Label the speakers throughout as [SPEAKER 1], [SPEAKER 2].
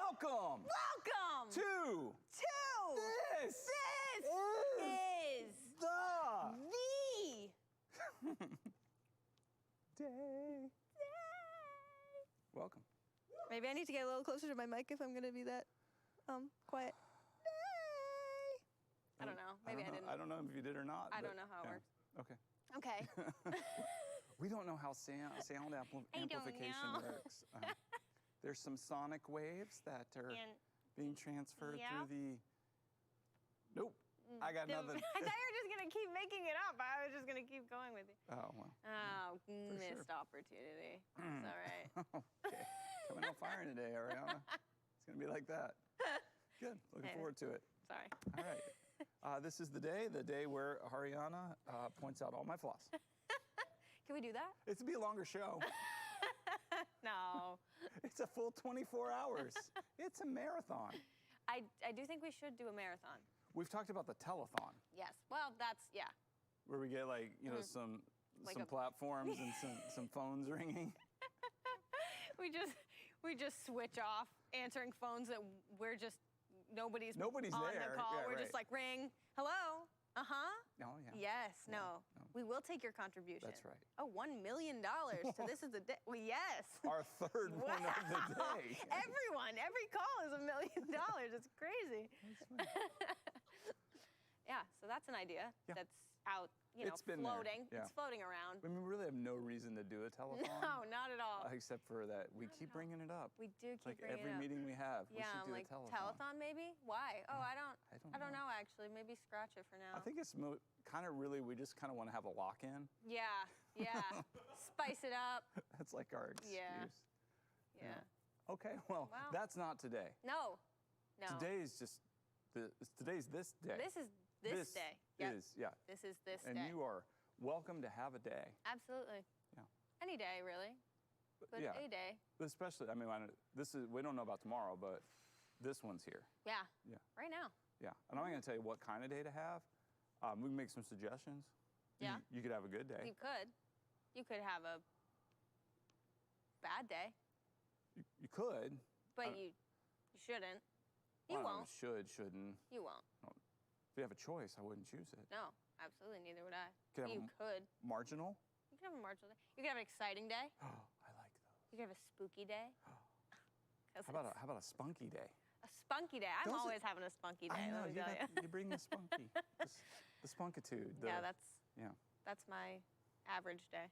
[SPEAKER 1] Welcome!
[SPEAKER 2] Welcome!
[SPEAKER 1] To
[SPEAKER 2] This is
[SPEAKER 1] the day. Welcome.
[SPEAKER 2] Maybe I need to get a little closer to my mic if I'm gonna be that quiet. Day. I don't know. Maybe I didn't.
[SPEAKER 1] I don't know if you did or not.
[SPEAKER 2] I don't know how it works.
[SPEAKER 1] Okay.
[SPEAKER 2] Okay.
[SPEAKER 1] We don't know how sound amplification works. There's some sonic waves that are being transferred through the... Nope. I got nothing.
[SPEAKER 2] I thought you were just going to keep making it up. I was just going to keep going with you.
[SPEAKER 1] Oh, well.
[SPEAKER 2] Oh, missed opportunity. It's all right.
[SPEAKER 1] Okay. Coming out firing today, Arianna. It's going to be like that. Good. Looking forward to it.
[SPEAKER 2] Sorry.
[SPEAKER 1] All right. This is the day where Arianna points out all my flaws.
[SPEAKER 2] Can we do that?
[SPEAKER 1] It's to be a longer show.
[SPEAKER 2] No.
[SPEAKER 1] It's a full 24 hours. It's a marathon.
[SPEAKER 2] I do think we should do a marathon.
[SPEAKER 1] We've talked about the telethon.
[SPEAKER 2] Yes. Well, that's, yeah.
[SPEAKER 1] Where we get like, you know, some platforms and some phones ringing.
[SPEAKER 2] We just switch off answering phones that nobody's on
[SPEAKER 1] there.
[SPEAKER 2] the call.
[SPEAKER 1] Yeah,
[SPEAKER 2] we're
[SPEAKER 1] right.
[SPEAKER 2] just like, ring, hello, uh-huh.
[SPEAKER 1] Oh, yeah.
[SPEAKER 2] Yes,
[SPEAKER 1] Yeah,
[SPEAKER 2] no.
[SPEAKER 1] no.
[SPEAKER 2] We will take your contribution.
[SPEAKER 1] That's right.
[SPEAKER 2] Oh, $1 million. So this is the day. Well, yes.
[SPEAKER 1] Our third one of the day.
[SPEAKER 2] Every call is $1 million. It's crazy. Yeah, so that's an idea that's out,
[SPEAKER 1] It's been
[SPEAKER 2] floating.
[SPEAKER 1] there. Yeah.
[SPEAKER 2] It's floating around.
[SPEAKER 1] I mean, we really have no reason to do a telethon.
[SPEAKER 2] No, not at all.
[SPEAKER 1] Except for that we keep bringing it up.
[SPEAKER 2] We do keep
[SPEAKER 1] like
[SPEAKER 2] bringing it
[SPEAKER 1] every
[SPEAKER 2] up.
[SPEAKER 1] meeting we have, we
[SPEAKER 2] Yeah,
[SPEAKER 1] should
[SPEAKER 2] I'm
[SPEAKER 1] do
[SPEAKER 2] like,
[SPEAKER 1] a telethon.
[SPEAKER 2] telethon maybe? Why? Oh, I don't know actually. Maybe scratch it for now.
[SPEAKER 1] I think it's kind of really, we just kind of want to have a lock-in.
[SPEAKER 2] Yeah, yeah. Spice it up.
[SPEAKER 1] That's like our excuse.
[SPEAKER 2] Yeah.
[SPEAKER 1] Okay, well, that's not today.
[SPEAKER 2] No.
[SPEAKER 1] Today is just, today's this day.
[SPEAKER 2] This is this day. Yep. This is this day.
[SPEAKER 1] And you are welcome to have a day.
[SPEAKER 2] Absolutely.
[SPEAKER 1] Yeah.
[SPEAKER 2] Any day, really. But a day.
[SPEAKER 1] But especially, I mean, we don't know about tomorrow, but this one's here.
[SPEAKER 2] Yeah.
[SPEAKER 1] Yeah.
[SPEAKER 2] Right now.
[SPEAKER 1] Yeah. And I'm not going to tell you what kind of day to have. We can make some suggestions.
[SPEAKER 2] Yeah.
[SPEAKER 1] You could have a good day.
[SPEAKER 2] You could. You could have a bad day.
[SPEAKER 1] You could.
[SPEAKER 2] But you shouldn't. You won't.
[SPEAKER 1] Shouldn't.
[SPEAKER 2] You won't.
[SPEAKER 1] If you have a choice, I wouldn't choose it.
[SPEAKER 2] No, absolutely. Neither would I.
[SPEAKER 1] You
[SPEAKER 2] could.
[SPEAKER 1] Marginal?
[SPEAKER 2] You could have a marginal day. You could have an exciting day.
[SPEAKER 1] Oh, I like those.
[SPEAKER 2] You could have a spooky day.
[SPEAKER 1] How about a spunky day?
[SPEAKER 2] A spunky day. I'm always having a spunky day.
[SPEAKER 1] I know,
[SPEAKER 2] let me tell you.
[SPEAKER 1] you bring the spunky. the spunkitude.
[SPEAKER 2] That's my average day.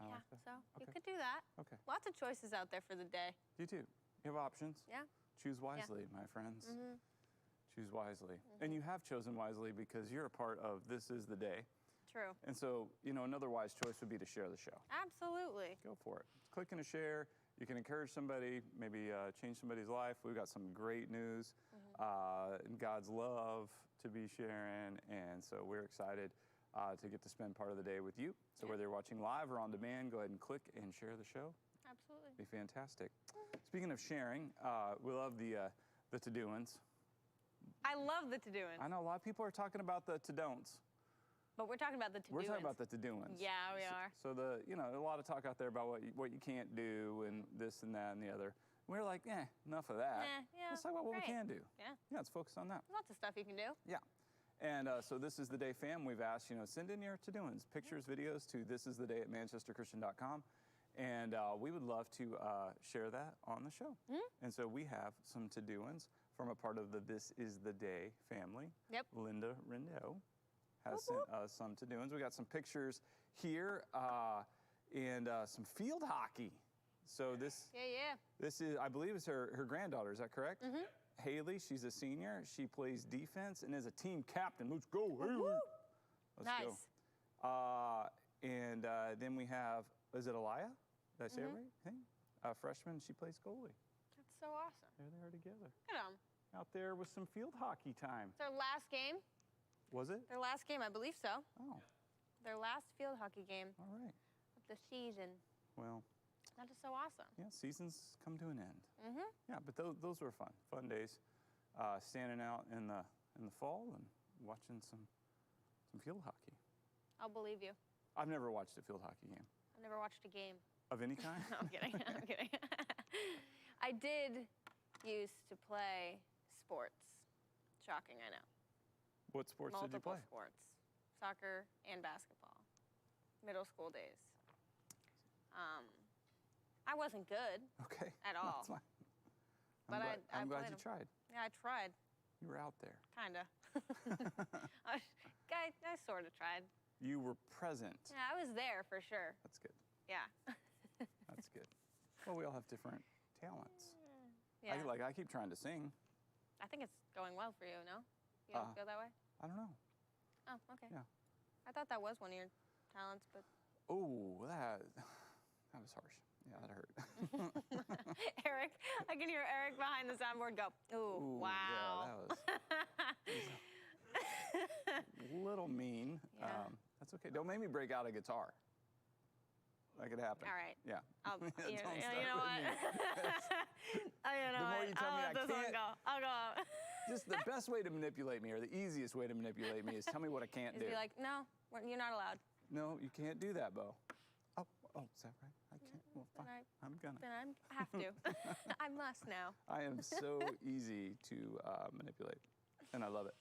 [SPEAKER 1] I like that.
[SPEAKER 2] So you could do that.
[SPEAKER 1] Okay.
[SPEAKER 2] Lots of choices out there for the day.
[SPEAKER 1] You do. You have options.
[SPEAKER 2] Yeah.
[SPEAKER 1] Choose wisely, my friends. Choose wisely. And you have chosen wisely because you're a part of This Is the Day.
[SPEAKER 2] True.
[SPEAKER 1] And so, another wise choice would be to share the show.
[SPEAKER 2] Absolutely.
[SPEAKER 1] Go for it. Click and share. You can encourage somebody, maybe change somebody's life. We've got some great news and God's love to be sharing. And so we're excited to get to spend part of the day with you. So whether you're watching live or on demand, go ahead and click and share the show.
[SPEAKER 2] Absolutely.
[SPEAKER 1] It'd be fantastic. Speaking of sharing, we love the to-doings.
[SPEAKER 2] I love the to-doings.
[SPEAKER 1] I know a lot of people are talking about the to-don'ts.
[SPEAKER 2] But we're talking about the to-doings.
[SPEAKER 1] We're talking about the to-doings.
[SPEAKER 2] Yeah, we are.
[SPEAKER 1] So a lot of talk out there about what you can't do and this and that and the other. We're like, enough of that.
[SPEAKER 2] Yeah.
[SPEAKER 1] Let's talk about what we can do.
[SPEAKER 2] Yeah.
[SPEAKER 1] Yeah, let's focus on that.
[SPEAKER 2] Lots of stuff you can do.
[SPEAKER 1] Yeah. And so This Is the Day fam, we've asked, send in your to-doings, pictures, videos to thisistheday@manchesterchristian.com. And we would love to share that on the show. And so we have some to-doings from a part of the This Is the Day family. Yep. Linda Rindo has sent us some to-doings. We got some pictures here and some field hockey. So this is, I believe, is her granddaughter. Is that correct? Haley, she's a senior. She plays defense and is a team captain. Let's go, Haley. Let's go. And then we have, is it Aliyah? Did I say it right? Hey, a freshman, she plays goalie.
[SPEAKER 2] That's so awesome.
[SPEAKER 1] There they are together.
[SPEAKER 2] Look at them.
[SPEAKER 1] Out there with some field hockey time.
[SPEAKER 2] It's their last game.
[SPEAKER 1] Was it?
[SPEAKER 2] Their last game, I believe so.
[SPEAKER 1] Oh.
[SPEAKER 2] Their last field hockey game.
[SPEAKER 1] All right.
[SPEAKER 2] Of the season.
[SPEAKER 1] Well.
[SPEAKER 2] That is so awesome.
[SPEAKER 1] Yeah, seasons come to an end. Yeah, but those were fun days. Standing out in the fall and watching some field hockey.
[SPEAKER 2] I'll believe you.
[SPEAKER 1] I've never watched a field hockey game.
[SPEAKER 2] I've never watched a game.
[SPEAKER 1] Of any kind?
[SPEAKER 2] No, I'm kidding. I'm kidding. I did used to play sports. Shocking, I know.
[SPEAKER 1] What sports did you play?
[SPEAKER 2] Multiple sports. Soccer and basketball. Middle school days. I wasn't good.
[SPEAKER 1] Okay.
[SPEAKER 2] At all.
[SPEAKER 1] That's fine.
[SPEAKER 2] But
[SPEAKER 1] I'm glad
[SPEAKER 2] played
[SPEAKER 1] you
[SPEAKER 2] 'em.
[SPEAKER 1] tried.
[SPEAKER 2] Yeah, I tried.
[SPEAKER 1] You were out there.
[SPEAKER 2] Kinda. I sort of tried.
[SPEAKER 1] You were present.
[SPEAKER 2] Yeah, I was there for sure.
[SPEAKER 1] That's good.
[SPEAKER 2] Yeah.
[SPEAKER 1] That's good. Well, we all have different talents.
[SPEAKER 2] Yeah.
[SPEAKER 1] I keep trying to sing.
[SPEAKER 2] I think it's going well for you, no? You don't feel that way?
[SPEAKER 1] I don't know.
[SPEAKER 2] Oh, okay.
[SPEAKER 1] Yeah.
[SPEAKER 2] I thought that was one of your talents, but...
[SPEAKER 1] Oh, that was harsh. Yeah, that hurt.
[SPEAKER 2] Eric, I can hear Eric behind the soundboard go, ooh, wow.
[SPEAKER 1] Yeah, that was a little mean.
[SPEAKER 2] Yeah.
[SPEAKER 1] That's okay. Don't make me break out a guitar. That could happen.
[SPEAKER 2] All right.
[SPEAKER 1] Yeah.
[SPEAKER 2] You
[SPEAKER 1] Don't
[SPEAKER 2] know
[SPEAKER 1] start
[SPEAKER 2] what?
[SPEAKER 1] with me.
[SPEAKER 2] The
[SPEAKER 1] more you tell me I
[SPEAKER 2] let this one
[SPEAKER 1] can't-
[SPEAKER 2] go. I'll go.
[SPEAKER 1] Just the best way to manipulate me, or the easiest way to manipulate me, is tell me what I can't do.
[SPEAKER 2] Just be like, no, you're not allowed.
[SPEAKER 1] No, you can't do that, Bo. Oh, is that right? I can't. Well, fine.
[SPEAKER 2] Then
[SPEAKER 1] I'm gonna.
[SPEAKER 2] Then I have to. I must now.
[SPEAKER 1] I am so easy to manipulate, and I love it.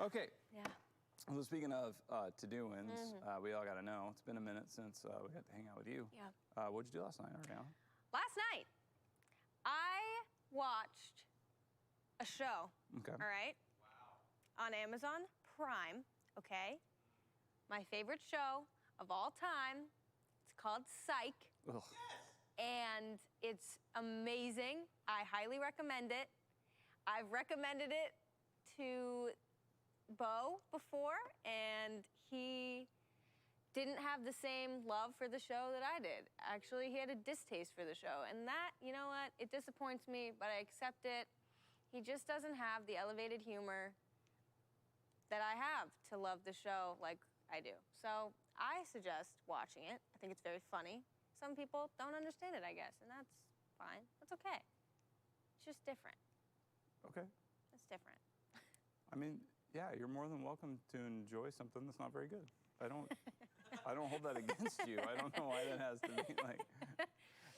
[SPEAKER 1] Okay.
[SPEAKER 2] Yeah.
[SPEAKER 1] Well, speaking of to-doings, we all got to know. It's been a minute since we got to hang out with you.
[SPEAKER 2] Yeah.
[SPEAKER 1] What'd you do last night, Arianna?
[SPEAKER 2] Last night, I watched a show.
[SPEAKER 1] Okay.
[SPEAKER 2] All right? Wow. On Amazon Prime, okay? My favorite show of all time. It's called Psych.
[SPEAKER 1] Ugh.
[SPEAKER 2] And it's amazing. I highly recommend it. I've recommended it to Bo before, and he didn't have the same love for the show that I did. Actually, he had a distaste for the show, and that, you know what, it disappoints me, but I accept it. He just doesn't have the elevated humor that I have to love the show like I do. So I suggest watching it. I think it's very funny. Some people don't understand it, I guess, and that's fine. That's okay. It's just different.
[SPEAKER 1] Okay.
[SPEAKER 2] It's different.
[SPEAKER 1] I mean, yeah, you're more than welcome to enjoy something that's not very good. I don't hold that against you. I don't know why that has to be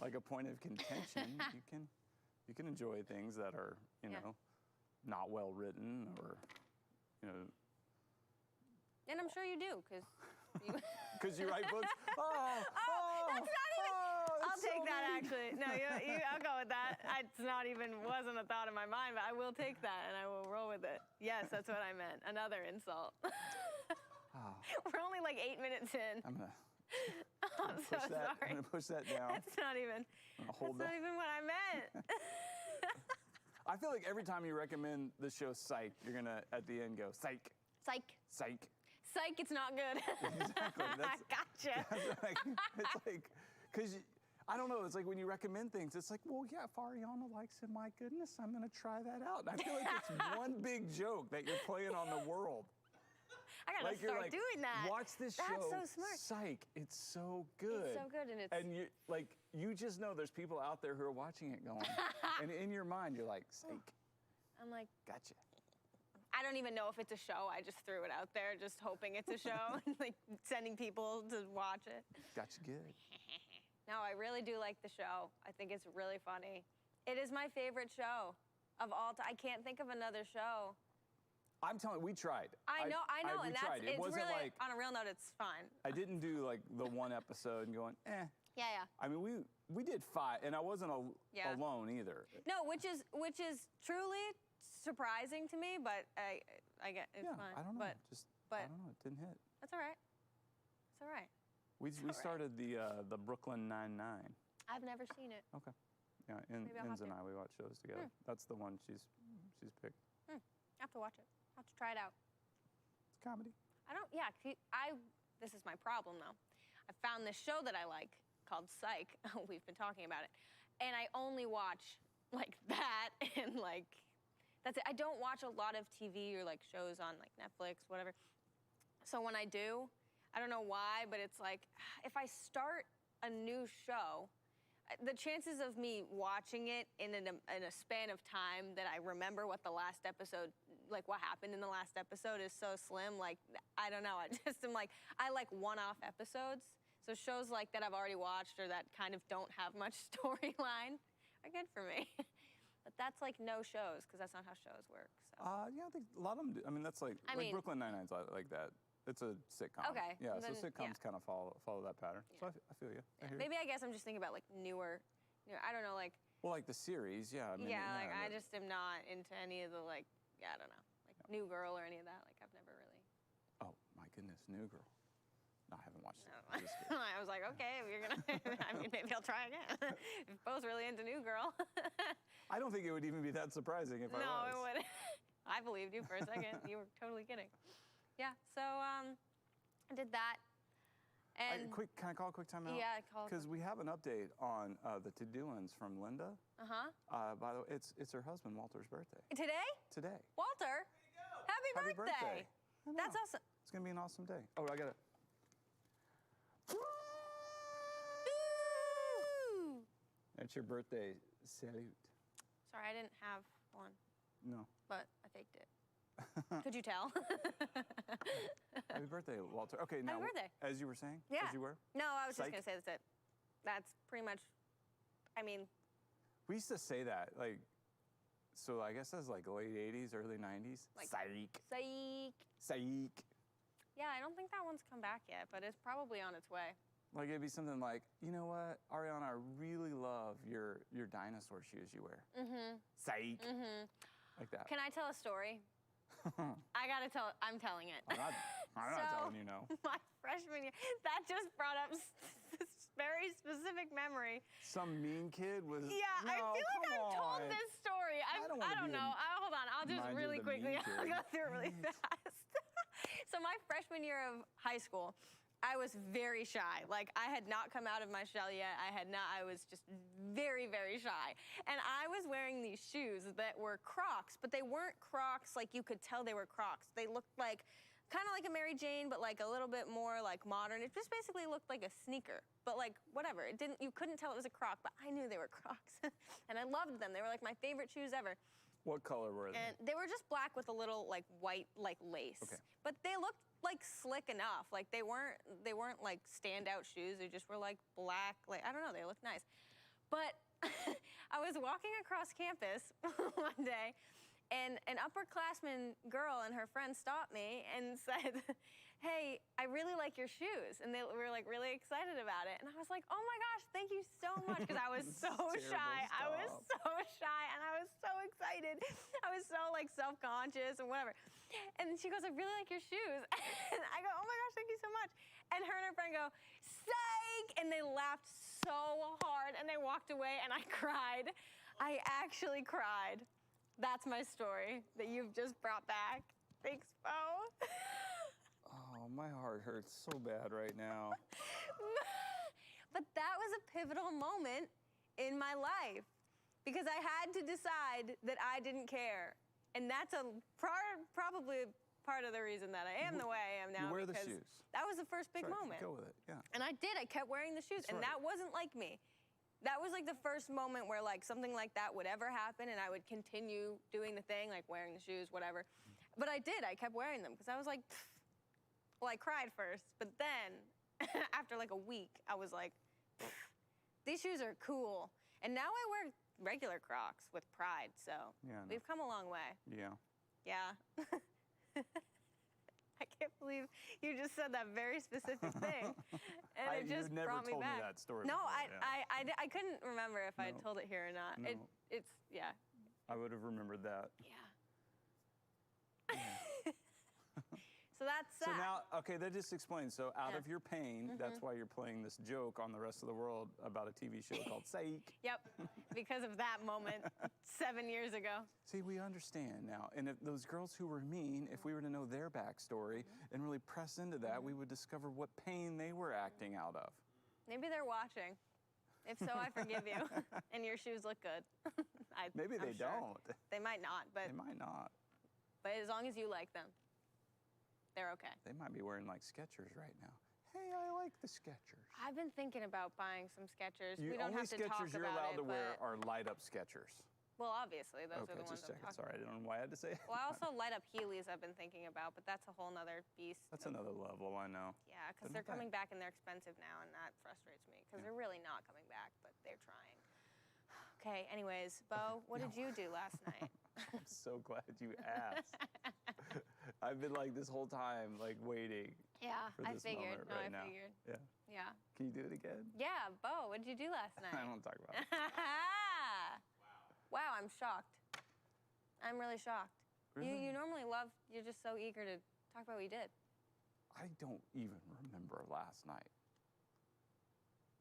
[SPEAKER 1] like a point of contention. You can enjoy things that are, you know, not well written, or, you know.
[SPEAKER 2] And I'm sure you do, because you...
[SPEAKER 1] Because you write books?
[SPEAKER 2] That's not even... I'll take that,
[SPEAKER 1] mean.
[SPEAKER 2] actually. No, I'll go with that. It's not even, wasn't a thought in my mind, but I will take that, and I will roll with it. Yes, that's what I meant. Another insult. We're only like 8 minutes in.
[SPEAKER 1] I'm gonna
[SPEAKER 2] so
[SPEAKER 1] push that.
[SPEAKER 2] sorry.
[SPEAKER 1] I'm gonna push that down.
[SPEAKER 2] That's not even what I meant.
[SPEAKER 1] I feel like every time you recommend the show Psych, you're gonna at the end go psych,
[SPEAKER 2] Psych.
[SPEAKER 1] psych.
[SPEAKER 2] Psych, it's not good.
[SPEAKER 1] Exactly.
[SPEAKER 2] I gotcha.
[SPEAKER 1] It's like, because I don't know. It's like when you recommend things, it's like, well, yeah, if Arianna likes it, my goodness, I'm gonna try that out. And I feel like it's one big joke that you're playing on the world.
[SPEAKER 2] I gotta start doing that.
[SPEAKER 1] Watch this show.
[SPEAKER 2] That's so smart.
[SPEAKER 1] Psych. It's so good.
[SPEAKER 2] It's so good, and
[SPEAKER 1] you just know there's people out there who are watching it going, and in your mind you're like, psych.
[SPEAKER 2] I'm like,
[SPEAKER 1] Gotcha.
[SPEAKER 2] I don't even know if it's a show. I just threw it out there, just hoping it's a show, like sending people to watch it.
[SPEAKER 1] Gotcha good.
[SPEAKER 2] No, I really do like the show. I think it's really funny. It is my favorite show of all time. I can't think of another show.
[SPEAKER 1] I'm telling you, we tried.
[SPEAKER 2] I know,
[SPEAKER 1] we
[SPEAKER 2] and
[SPEAKER 1] tried.
[SPEAKER 2] it's
[SPEAKER 1] wasn't
[SPEAKER 2] really,
[SPEAKER 1] like,
[SPEAKER 2] on a real note, it's fine.
[SPEAKER 1] I didn't do like the one episode and going, eh.
[SPEAKER 2] Yeah.
[SPEAKER 1] I mean, we did 5, and I wasn't alone either.
[SPEAKER 2] No, which is truly surprising to me, but I get it's fine.
[SPEAKER 1] I don't know.
[SPEAKER 2] But
[SPEAKER 1] I don't know. It didn't hit.
[SPEAKER 2] That's all right. It's all right.
[SPEAKER 1] We started the Brooklyn Nine-Nine.
[SPEAKER 2] I've never seen it.
[SPEAKER 1] Okay. Yeah,
[SPEAKER 2] Maybe I'll have
[SPEAKER 1] Inz and
[SPEAKER 2] to.
[SPEAKER 1] I, we watch shows together. That's the one she's picked.
[SPEAKER 2] I have to watch it. I have to try it out.
[SPEAKER 1] It's comedy.
[SPEAKER 2] This is my problem, though. I found this show that I like called Psych. We've been talking about it. And I only watch, like, that and, like, that's it. I don't watch a lot of TV or, like, shows on, like, Netflix, whatever. So when I do, I don't know why, but it's like, if I start a new show, the chances of me watching it in a span of time that I remember what the last episode, like what happened in the last episode, is so slim. Like, I don't know. I just am like, I like one-off episodes. So shows like that I've already watched or that kind of don't have much storyline are good for me. But that's like no shows, because that's not how shows work. So.
[SPEAKER 1] Yeah, I think a lot of them do. I mean, that's like, Brooklyn Nine-Nine's like that. It's a sitcom.
[SPEAKER 2] Okay.
[SPEAKER 1] Yeah,
[SPEAKER 2] then,
[SPEAKER 1] so sitcoms kind of follow that pattern.
[SPEAKER 2] Yeah.
[SPEAKER 1] So I feel you. I hear you.
[SPEAKER 2] Maybe I guess I'm just thinking about like newer, I don't know, like.
[SPEAKER 1] Well, like the series, yeah. I mean,
[SPEAKER 2] Like I just am not into any of the like, I don't know, like New Girl or any of that. Like I've never really.
[SPEAKER 1] Oh my goodness, New Girl. No, I haven't watched it.
[SPEAKER 2] I was like, okay, if you're gonna. I mean, maybe I'll try again. If Bo's really into New Girl.
[SPEAKER 1] I don't think it would even be that surprising if I was.
[SPEAKER 2] No, it wouldn't. I believed you for a second. You were totally kidding. Yeah. So I did that. And
[SPEAKER 1] can I call a quick time out?
[SPEAKER 2] Yeah, call.
[SPEAKER 1] Because we have an update on the to-do-ins from Linda. By the way, it's her husband Walter's birthday.
[SPEAKER 2] Today?
[SPEAKER 1] Today.
[SPEAKER 2] Walter. Happy birthday. That's awesome.
[SPEAKER 1] It's gonna be an awesome day. Oh, I got it. That's your birthday salute.
[SPEAKER 2] Sorry, I didn't have one.
[SPEAKER 1] No.
[SPEAKER 2] But I faked it. Could you tell?
[SPEAKER 1] Happy birthday, Walter. Okay, now,
[SPEAKER 2] Happy birthday.
[SPEAKER 1] As you were saying?
[SPEAKER 2] Yeah.
[SPEAKER 1] As you were?
[SPEAKER 2] No, I was
[SPEAKER 1] Psych.
[SPEAKER 2] just going to say that's it. That's pretty much, I mean.
[SPEAKER 1] We used to say that, like, so I guess that's like late 80s, early 90s.
[SPEAKER 2] Like,
[SPEAKER 1] psych.
[SPEAKER 2] Psych.
[SPEAKER 1] Psych.
[SPEAKER 2] Yeah, I don't think that one's come back yet, but it's probably on its way.
[SPEAKER 1] Like, it'd be something like, you know what, Arianna, I really love your dinosaur shoes you wear. Psych. Like that.
[SPEAKER 2] Can I tell a story? I gotta tell. I'm telling it.
[SPEAKER 1] I'm not telling you no.
[SPEAKER 2] My freshman year, that just brought up this very specific memory.
[SPEAKER 1] Some mean kid was.
[SPEAKER 2] Yeah,
[SPEAKER 1] no,
[SPEAKER 2] I feel like I've told
[SPEAKER 1] on.
[SPEAKER 2] this story. I don't know. Hold on. I'll just really quickly. I'll go through it really fast. So my freshman year of high school, I was very shy. Like, I had not come out of my shell yet. I was just very, very shy. And I was wearing these shoes that were Crocs, but they weren't Crocs like you could tell they were Crocs. They looked like, kind of like a Mary Jane, but like a little bit more like modern. It just basically looked like a sneaker, but like whatever. You couldn't tell it was a Croc, but I knew they were Crocs. And I loved them. They were like my favorite shoes ever.
[SPEAKER 1] What color were they?
[SPEAKER 2] And they were just black with a little like white like lace.
[SPEAKER 1] Okay.
[SPEAKER 2] But they looked like slick enough. Like they weren't like standout shoes. They just were like black. Like I don't know. They looked nice. But I was walking across campus one day, and an upperclassman girl and her friend stopped me and said, "Hey, I really like your shoes." And they were like really excited about it. And I was like, "Oh my gosh, thank you so much," because I was so shy. I was so shy, and I was so excited. I was so like self-conscious and whatever. And she goes, "I really like your shoes." And I go, "Oh my gosh, thank you so much." And her and her friend go, "Psych!" And they laughed so hard, and they walked away, and I cried. I actually cried. That's my story that you've just brought back. Thanks, Bo.
[SPEAKER 1] Oh, my heart hurts so bad right now.
[SPEAKER 2] But that was a pivotal moment in my life because I had to decide that I didn't care. And that's probably part of the reason that I am the way I am now.
[SPEAKER 1] You wear the
[SPEAKER 2] because
[SPEAKER 1] shoes.
[SPEAKER 2] That was the first big moment.
[SPEAKER 1] Go with it, yeah.
[SPEAKER 2] And I did. I kept wearing the shoes.
[SPEAKER 1] That's
[SPEAKER 2] and
[SPEAKER 1] right.
[SPEAKER 2] that wasn't like me. That was like the first moment where like something like that would ever happen and I would continue doing the thing, like wearing the shoes, whatever. But I did. I kept wearing them because I was like, pfft. Well, I cried first, but then after like a week, I was like, these shoes are cool. And now I wear regular Crocs with pride, so we've come a long way.
[SPEAKER 1] Yeah.
[SPEAKER 2] Yeah. I can't believe you just said that very specific thing, and it just brought me back.
[SPEAKER 1] You've never told me that story
[SPEAKER 2] No,
[SPEAKER 1] before,
[SPEAKER 2] I couldn't remember if I told it here or not.
[SPEAKER 1] No.
[SPEAKER 2] It's yeah.
[SPEAKER 1] I would have remembered that.
[SPEAKER 2] Yeah. So that's
[SPEAKER 1] So
[SPEAKER 2] that.
[SPEAKER 1] now, okay, that just explains. So out of your pain, that's why you're playing this joke on the rest of the world about a TV show called Psych.
[SPEAKER 2] Yep, because of that moment 7 years ago.
[SPEAKER 1] See, we understand now. And if those girls who were mean, if we were to know their backstory and really press into that, we would discover what pain they were acting out of.
[SPEAKER 2] Maybe they're watching. If so, I forgive you. And your shoes look good.
[SPEAKER 1] Maybe they don't.
[SPEAKER 2] They might not, but
[SPEAKER 1] They might not.
[SPEAKER 2] But as long as you like them, they're okay.
[SPEAKER 1] They might be wearing like Skechers right now. Hey, I like the Skechers.
[SPEAKER 2] I've been thinking about buying some Skechers. We
[SPEAKER 1] only
[SPEAKER 2] don't have to talk
[SPEAKER 1] Skechers you're
[SPEAKER 2] about
[SPEAKER 1] allowed
[SPEAKER 2] it,
[SPEAKER 1] to wear
[SPEAKER 2] but
[SPEAKER 1] are light up Skechers.
[SPEAKER 2] well, obviously those
[SPEAKER 1] Okay,
[SPEAKER 2] are the ones
[SPEAKER 1] just
[SPEAKER 2] I'm
[SPEAKER 1] checking.
[SPEAKER 2] talking
[SPEAKER 1] Sorry, I don't know why I had to say it.
[SPEAKER 2] Well, I also light up Heelys I've been thinking about, but that's a whole nother beast.
[SPEAKER 1] That's another level, I know.
[SPEAKER 2] Yeah, because
[SPEAKER 1] But
[SPEAKER 2] they're
[SPEAKER 1] not
[SPEAKER 2] coming back and they're expensive now, and that frustrates me because they're really not coming back, but they're trying. Okay, anyways, Bo, what did you do last night?
[SPEAKER 1] I'm so glad you asked. I've been like this whole time, like waiting
[SPEAKER 2] Yeah,
[SPEAKER 1] for this moment right now.
[SPEAKER 2] figured.
[SPEAKER 1] Yeah.
[SPEAKER 2] Yeah.
[SPEAKER 1] Can you do it again?
[SPEAKER 2] Yeah, Bo, what did you do last night?
[SPEAKER 1] I don't talk about it.
[SPEAKER 2] Wow, I'm shocked. I'm really shocked.
[SPEAKER 1] Really?
[SPEAKER 2] You normally you're just so eager to talk about what you did.
[SPEAKER 1] I don't even remember last night.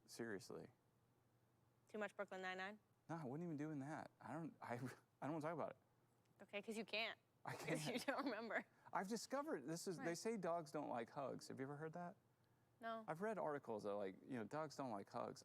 [SPEAKER 1] Seriously.
[SPEAKER 2] Too much Brooklyn Nine-Nine?
[SPEAKER 1] No, I wasn't even doing that. I don't want to talk about it.
[SPEAKER 2] Okay, because you can't.
[SPEAKER 1] I can't.
[SPEAKER 2] Because you don't remember.
[SPEAKER 1] I've discovered
[SPEAKER 2] Right.
[SPEAKER 1] they say dogs don't like hugs. Have you ever heard that?
[SPEAKER 2] No.
[SPEAKER 1] I've read articles that dogs don't like hugs.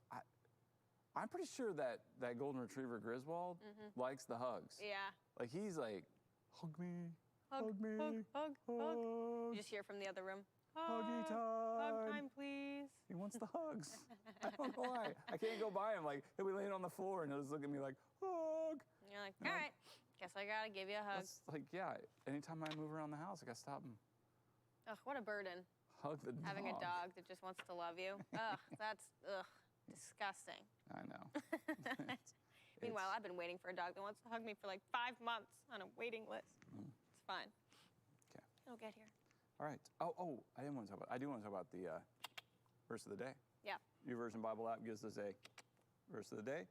[SPEAKER 1] I'm pretty sure that golden retriever Griswold likes the hugs.
[SPEAKER 2] Yeah.
[SPEAKER 1] Like he's like, hug me,
[SPEAKER 2] Hug,
[SPEAKER 1] me,
[SPEAKER 2] hug. You just hear from the other room.
[SPEAKER 1] huggy time.
[SPEAKER 2] Hug time, please.
[SPEAKER 1] He wants the hugs. I don't know why. I can't go by him. Like he'll be laying on the floor and he'll just look at me like, hug.
[SPEAKER 2] And you're like, all right, guess I gotta give you a hug.
[SPEAKER 1] That's like, yeah. Anytime I move around the house, I gotta stop him.
[SPEAKER 2] Ugh, what a burden.
[SPEAKER 1] Hug the dog.
[SPEAKER 2] Having a dog that just wants to love you. Ugh, that's disgusting.
[SPEAKER 1] I know.
[SPEAKER 2] Meanwhile, I've been waiting for a dog that wants to hug me for like 5 months on a waiting list. It's fine.
[SPEAKER 1] Okay.
[SPEAKER 2] It'll get here.
[SPEAKER 1] All right. Oh, I do want to talk about the verse of the day.
[SPEAKER 2] Yeah.
[SPEAKER 1] YouVersion Bible app gives us a verse of the day,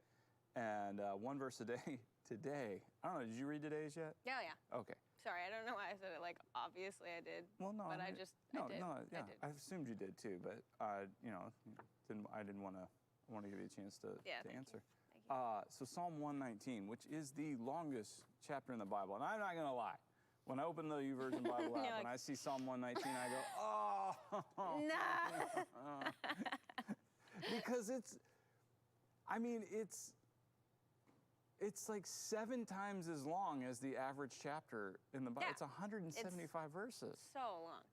[SPEAKER 1] and one verse a day today. I don't know. Did you read today's yet?
[SPEAKER 2] Yeah, yeah.
[SPEAKER 1] Okay.
[SPEAKER 2] Sorry, I don't know why I said it like obviously I did.
[SPEAKER 1] Well, no.
[SPEAKER 2] But
[SPEAKER 1] I
[SPEAKER 2] I did.
[SPEAKER 1] yeah.
[SPEAKER 2] I did.
[SPEAKER 1] I assumed you did too, but I didn't want to. I want to give you a chance to
[SPEAKER 2] Thank
[SPEAKER 1] answer.
[SPEAKER 2] You. Thank you.
[SPEAKER 1] So Psalm 119, which is the longest chapter in the Bible, and I'm not gonna lie. When I open the YouVersion Bible app and I see Psalm 119, I go, oh.
[SPEAKER 2] Nah.
[SPEAKER 1] Because it's like 7 times as long as the average chapter in the Bible.
[SPEAKER 2] Yeah.
[SPEAKER 1] It's 175 verses.
[SPEAKER 2] So long.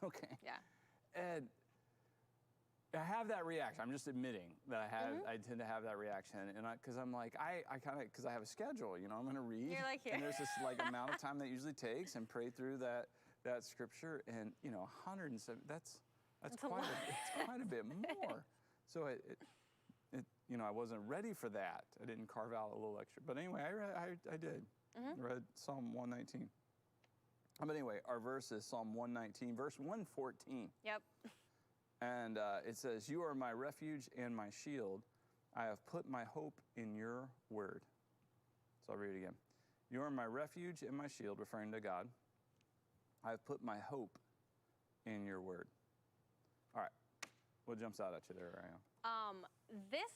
[SPEAKER 1] Okay.
[SPEAKER 2] Yeah.
[SPEAKER 1] And I have that reaction. I'm just admitting that I tend to have that reaction, and because I'm like, because I have a schedule, I'm going to read.
[SPEAKER 2] You're like, here.
[SPEAKER 1] And there's this like amount of time that usually takes, and pray through that scripture, and 107. That's quite a bit more. So I wasn't ready for that. I didn't carve out a little extra. But anyway, I did. I read Psalm 119. But anyway, our verse is Psalm 119, verse 114.
[SPEAKER 2] Yep.
[SPEAKER 1] And it says, "You are my refuge and my shield. I have put my hope in your word." So I'll read it again. "You are my refuge and my shield," referring to God. "I have put my hope in your word." All right. What jumps out at you there, Arianna?
[SPEAKER 2] This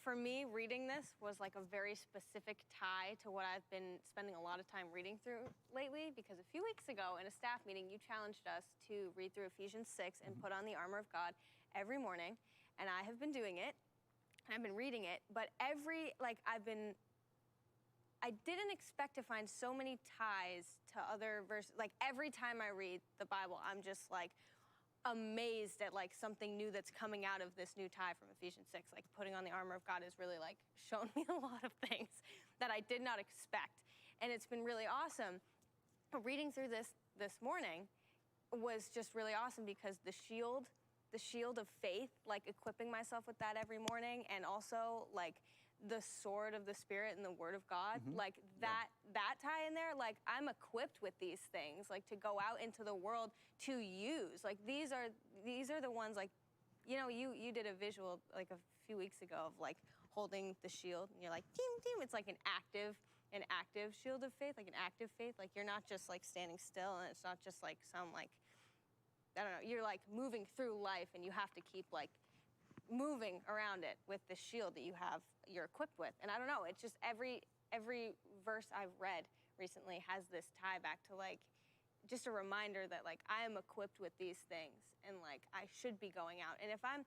[SPEAKER 2] for me, reading this was like a very specific tie to what I've been spending a lot of time reading through lately, because a few weeks ago in a staff meeting, you challenged us to read through Ephesians 6 and put on the armor of God every morning, and I have been doing it, and I've been reading it, but I didn't expect to find so many ties to other verses. Like every time I read the Bible, I'm just like amazed at like something new that's coming out of this new tie from Ephesians 6. Like putting on the armor of God has really like shown me a lot of things that I did not expect. And it's been really awesome. Reading through this morning was just really awesome, because the shield of faith, like equipping myself with that every morning, and also like the sword of the Spirit and the Word of God, like that tie in there, like I'm equipped with these things, like to go out into the world to use. Like these are the ones, like, you did a visual like a few weeks ago of like holding the shield, and you're like, team, it's like an active shield of faith, like an active faith. Like you're not just like standing still, and it's not just like some like, I don't know, you're like moving through life, and you have to keep like moving around it with the shield that you're equipped with. And I don't know, it's just every verse I've read recently has this tie back to like just a reminder that like I am equipped with these things, and like I should be going out. And if I'm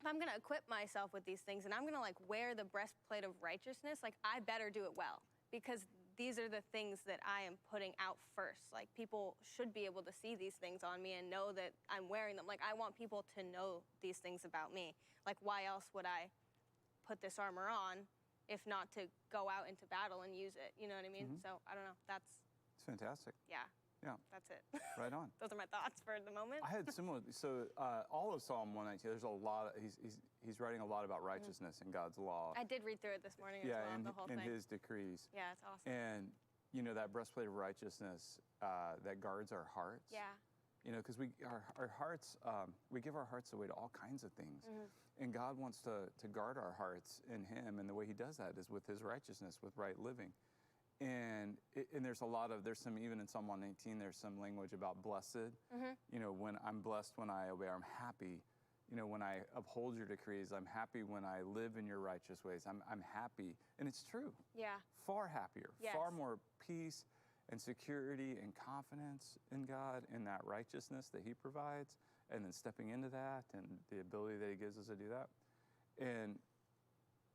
[SPEAKER 2] gonna equip myself with these things, and I'm gonna like wear the breastplate of righteousness, like I better do it well, because these are the things that I am putting out first. Like people should be able to see these things on me and know that I'm wearing them. Like I want people to know these things about me. Like why else would I put this armor on if not to go out into battle and use it? You know what I mean? So I don't know. It's
[SPEAKER 1] fantastic.
[SPEAKER 2] Yeah.
[SPEAKER 1] Yeah.
[SPEAKER 2] That's it.
[SPEAKER 1] Right on.
[SPEAKER 2] Those are my thoughts for the moment.
[SPEAKER 1] I had similar. So all of Psalm 119. There's a lot. He's writing a lot about righteousness and God's law.
[SPEAKER 2] I did read through it this morning as
[SPEAKER 1] Yeah,
[SPEAKER 2] well,
[SPEAKER 1] and
[SPEAKER 2] the whole
[SPEAKER 1] in
[SPEAKER 2] thing.
[SPEAKER 1] His decrees.
[SPEAKER 2] Yeah, it's awesome.
[SPEAKER 1] And you know that breastplate of righteousness that guards our hearts.
[SPEAKER 2] Yeah.
[SPEAKER 1] You know, because our hearts, we give our hearts away to all kinds of things.
[SPEAKER 2] Mm-hmm.
[SPEAKER 1] And God wants to guard our hearts in Him. And the way He does that is with His righteousness, with right living. And there's some, even in Psalm 119, there's some language about blessed.
[SPEAKER 2] Mm-hmm.
[SPEAKER 1] You know, when I'm blessed when I obey, I'm happy. You know, when I uphold your decrees, I'm happy when I live in your righteous ways. I'm happy. And it's true.
[SPEAKER 2] Yeah.
[SPEAKER 1] Far happier,
[SPEAKER 2] Yes.
[SPEAKER 1] far more peace and security and confidence in God, in that righteousness that He provides, and then stepping into that and the ability that He gives us to do that. And,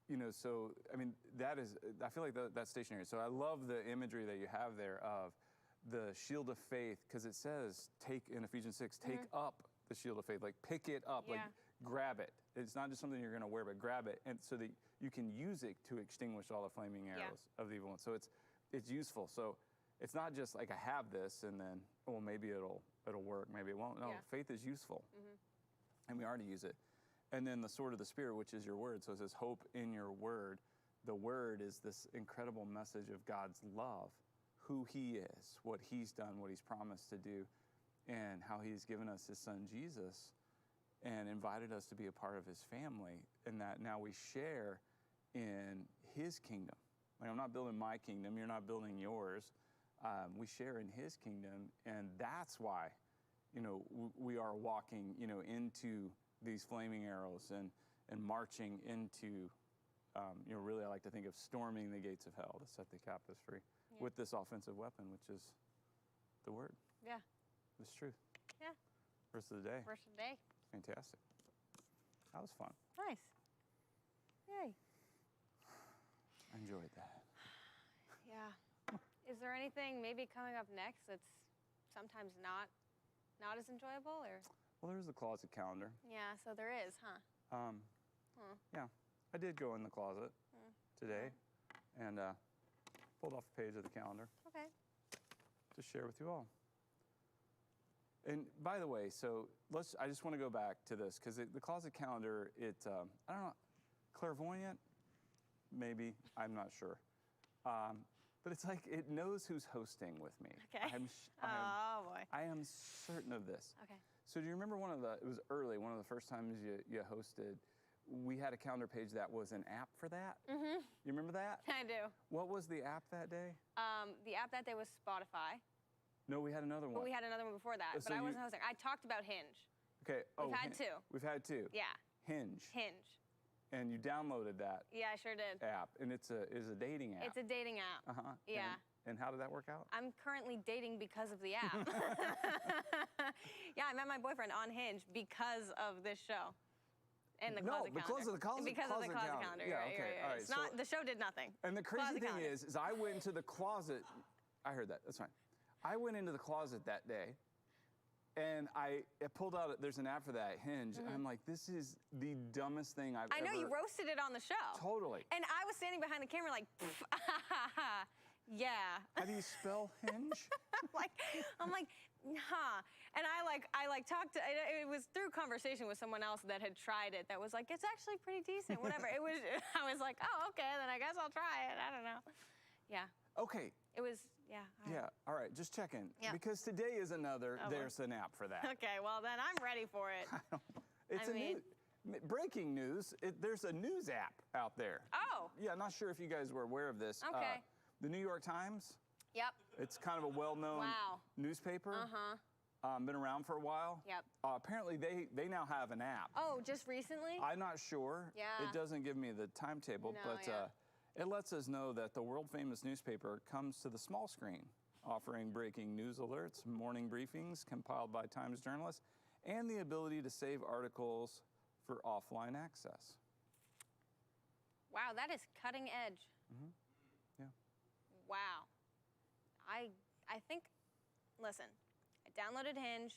[SPEAKER 1] you know, so, I mean, I feel like that's stationary. So I love the imagery that you have there of the shield of faith, because it says, in Ephesians 6, take up the shield of faith, like pick it up, like grab it. It's not just something you're going to wear, but grab it, and so that you can use it to extinguish all the flaming arrows of the evil one. So it's useful. So it's not just like I have this and then, well, maybe it'll work, maybe it won't. No, faith is useful, and we are to use it. And then the sword of the Spirit, which is your word. So it says hope in your word. The word is this incredible message of God's love, who He is, what He's done, what He's promised to do, and how He's given us His Son Jesus and invited us to be a part of His family, and that now we share in His kingdom. Like, I'm not building my kingdom, you're not building yours. We share in His kingdom, and that's why, you know, we are walking, you know, into these flaming arrows and marching into, you know, really I like to think of storming the gates of hell to set the captives free with this offensive weapon, which is the word.
[SPEAKER 2] Yeah.
[SPEAKER 1] It's truth.
[SPEAKER 2] Yeah.
[SPEAKER 1] Verse of the day.
[SPEAKER 2] Verse of the day.
[SPEAKER 1] Fantastic. That was fun.
[SPEAKER 2] Nice. Yay.
[SPEAKER 1] I enjoyed that.
[SPEAKER 2] Yeah. Is there anything maybe coming up next that's sometimes not as enjoyable, or?
[SPEAKER 1] Well, there's the closet calendar.
[SPEAKER 2] Yeah, so there is, huh?
[SPEAKER 1] Yeah, I did go in the closet today and pulled off a page of the calendar
[SPEAKER 2] Okay.
[SPEAKER 1] to share with you all. And by the way, so I just want to go back to this, because the closet calendar, I don't know, clairvoyant, maybe, I'm not sure. But it's like it knows who's hosting with me.
[SPEAKER 2] Okay. Oh, boy.
[SPEAKER 1] I am certain of this.
[SPEAKER 2] Okay.
[SPEAKER 1] So do you remember it was early, one of the first times you hosted, we had a calendar page that was an app for that? Mm-hmm. You remember that?
[SPEAKER 2] I do.
[SPEAKER 1] What was the app that day?
[SPEAKER 2] The app that day was Spotify.
[SPEAKER 1] No, we had another one.
[SPEAKER 2] But we had another one before that,
[SPEAKER 1] So
[SPEAKER 2] but I wasn't hosting. I talked about Hinge.
[SPEAKER 1] Okay.
[SPEAKER 2] We've had two.
[SPEAKER 1] We've had two.
[SPEAKER 2] Yeah.
[SPEAKER 1] Hinge.
[SPEAKER 2] Hinge.
[SPEAKER 1] And you downloaded that
[SPEAKER 2] Yeah, I sure did.
[SPEAKER 1] app, and it's a dating app.
[SPEAKER 2] It's a dating app.
[SPEAKER 1] Uh-huh.
[SPEAKER 2] Yeah.
[SPEAKER 1] And how did that work out?
[SPEAKER 2] I'm currently dating because of the app. Yeah, I met my boyfriend on Hinge because of this show. And the closet calendar.
[SPEAKER 1] because of the closet
[SPEAKER 2] calendar.
[SPEAKER 1] Yeah,
[SPEAKER 2] Right,
[SPEAKER 1] okay.
[SPEAKER 2] right,
[SPEAKER 1] All
[SPEAKER 2] right.
[SPEAKER 1] right.
[SPEAKER 2] It's not, the show did nothing.
[SPEAKER 1] And the crazy
[SPEAKER 2] Closet
[SPEAKER 1] thing
[SPEAKER 2] calendar.
[SPEAKER 1] is I went into the closet. I heard that. That's fine. I went into the closet that day, and I pulled out. There's an app for that, Hinge. And I'm like, this is the dumbest thing I've ever.
[SPEAKER 2] I know, you roasted it on the show.
[SPEAKER 1] Totally.
[SPEAKER 2] And I was standing behind the camera like, yeah.
[SPEAKER 1] How do you spell Hinge?
[SPEAKER 2] I'm like, huh. And I talked to, it was through conversation with someone else that had tried it that was like, it's actually pretty decent, whatever. I was like, oh, okay, then I guess I'll try it. I don't know. Yeah.
[SPEAKER 1] Okay.
[SPEAKER 2] It was, yeah. All right.
[SPEAKER 1] Yeah. All right. Just checking.
[SPEAKER 2] Yeah.
[SPEAKER 1] Because today is another.
[SPEAKER 2] Oh,
[SPEAKER 1] there's an app for that.
[SPEAKER 2] Okay, well then I'm ready for it.
[SPEAKER 1] It's breaking news. There's a news app out there.
[SPEAKER 2] Oh.
[SPEAKER 1] Yeah. I'm not sure if you guys were aware of this.
[SPEAKER 2] Okay.
[SPEAKER 1] The New York Times.
[SPEAKER 2] Yep.
[SPEAKER 1] It's kind of a well-known newspaper.
[SPEAKER 2] Uh-huh.
[SPEAKER 1] Been around for a while.
[SPEAKER 2] Yep.
[SPEAKER 1] Apparently, they now have an app.
[SPEAKER 2] Oh, just recently?
[SPEAKER 1] I'm not sure.
[SPEAKER 2] Yeah.
[SPEAKER 1] It doesn't give me the timetable,
[SPEAKER 2] No,
[SPEAKER 1] but it lets us know that the world-famous newspaper comes to the small screen, offering breaking news alerts, morning briefings compiled by Times journalists, and the ability to save articles for offline access.
[SPEAKER 2] Wow, that is cutting edge.
[SPEAKER 1] Mm-hmm. Yeah.
[SPEAKER 2] Wow. I think, listen, I downloaded Hinge.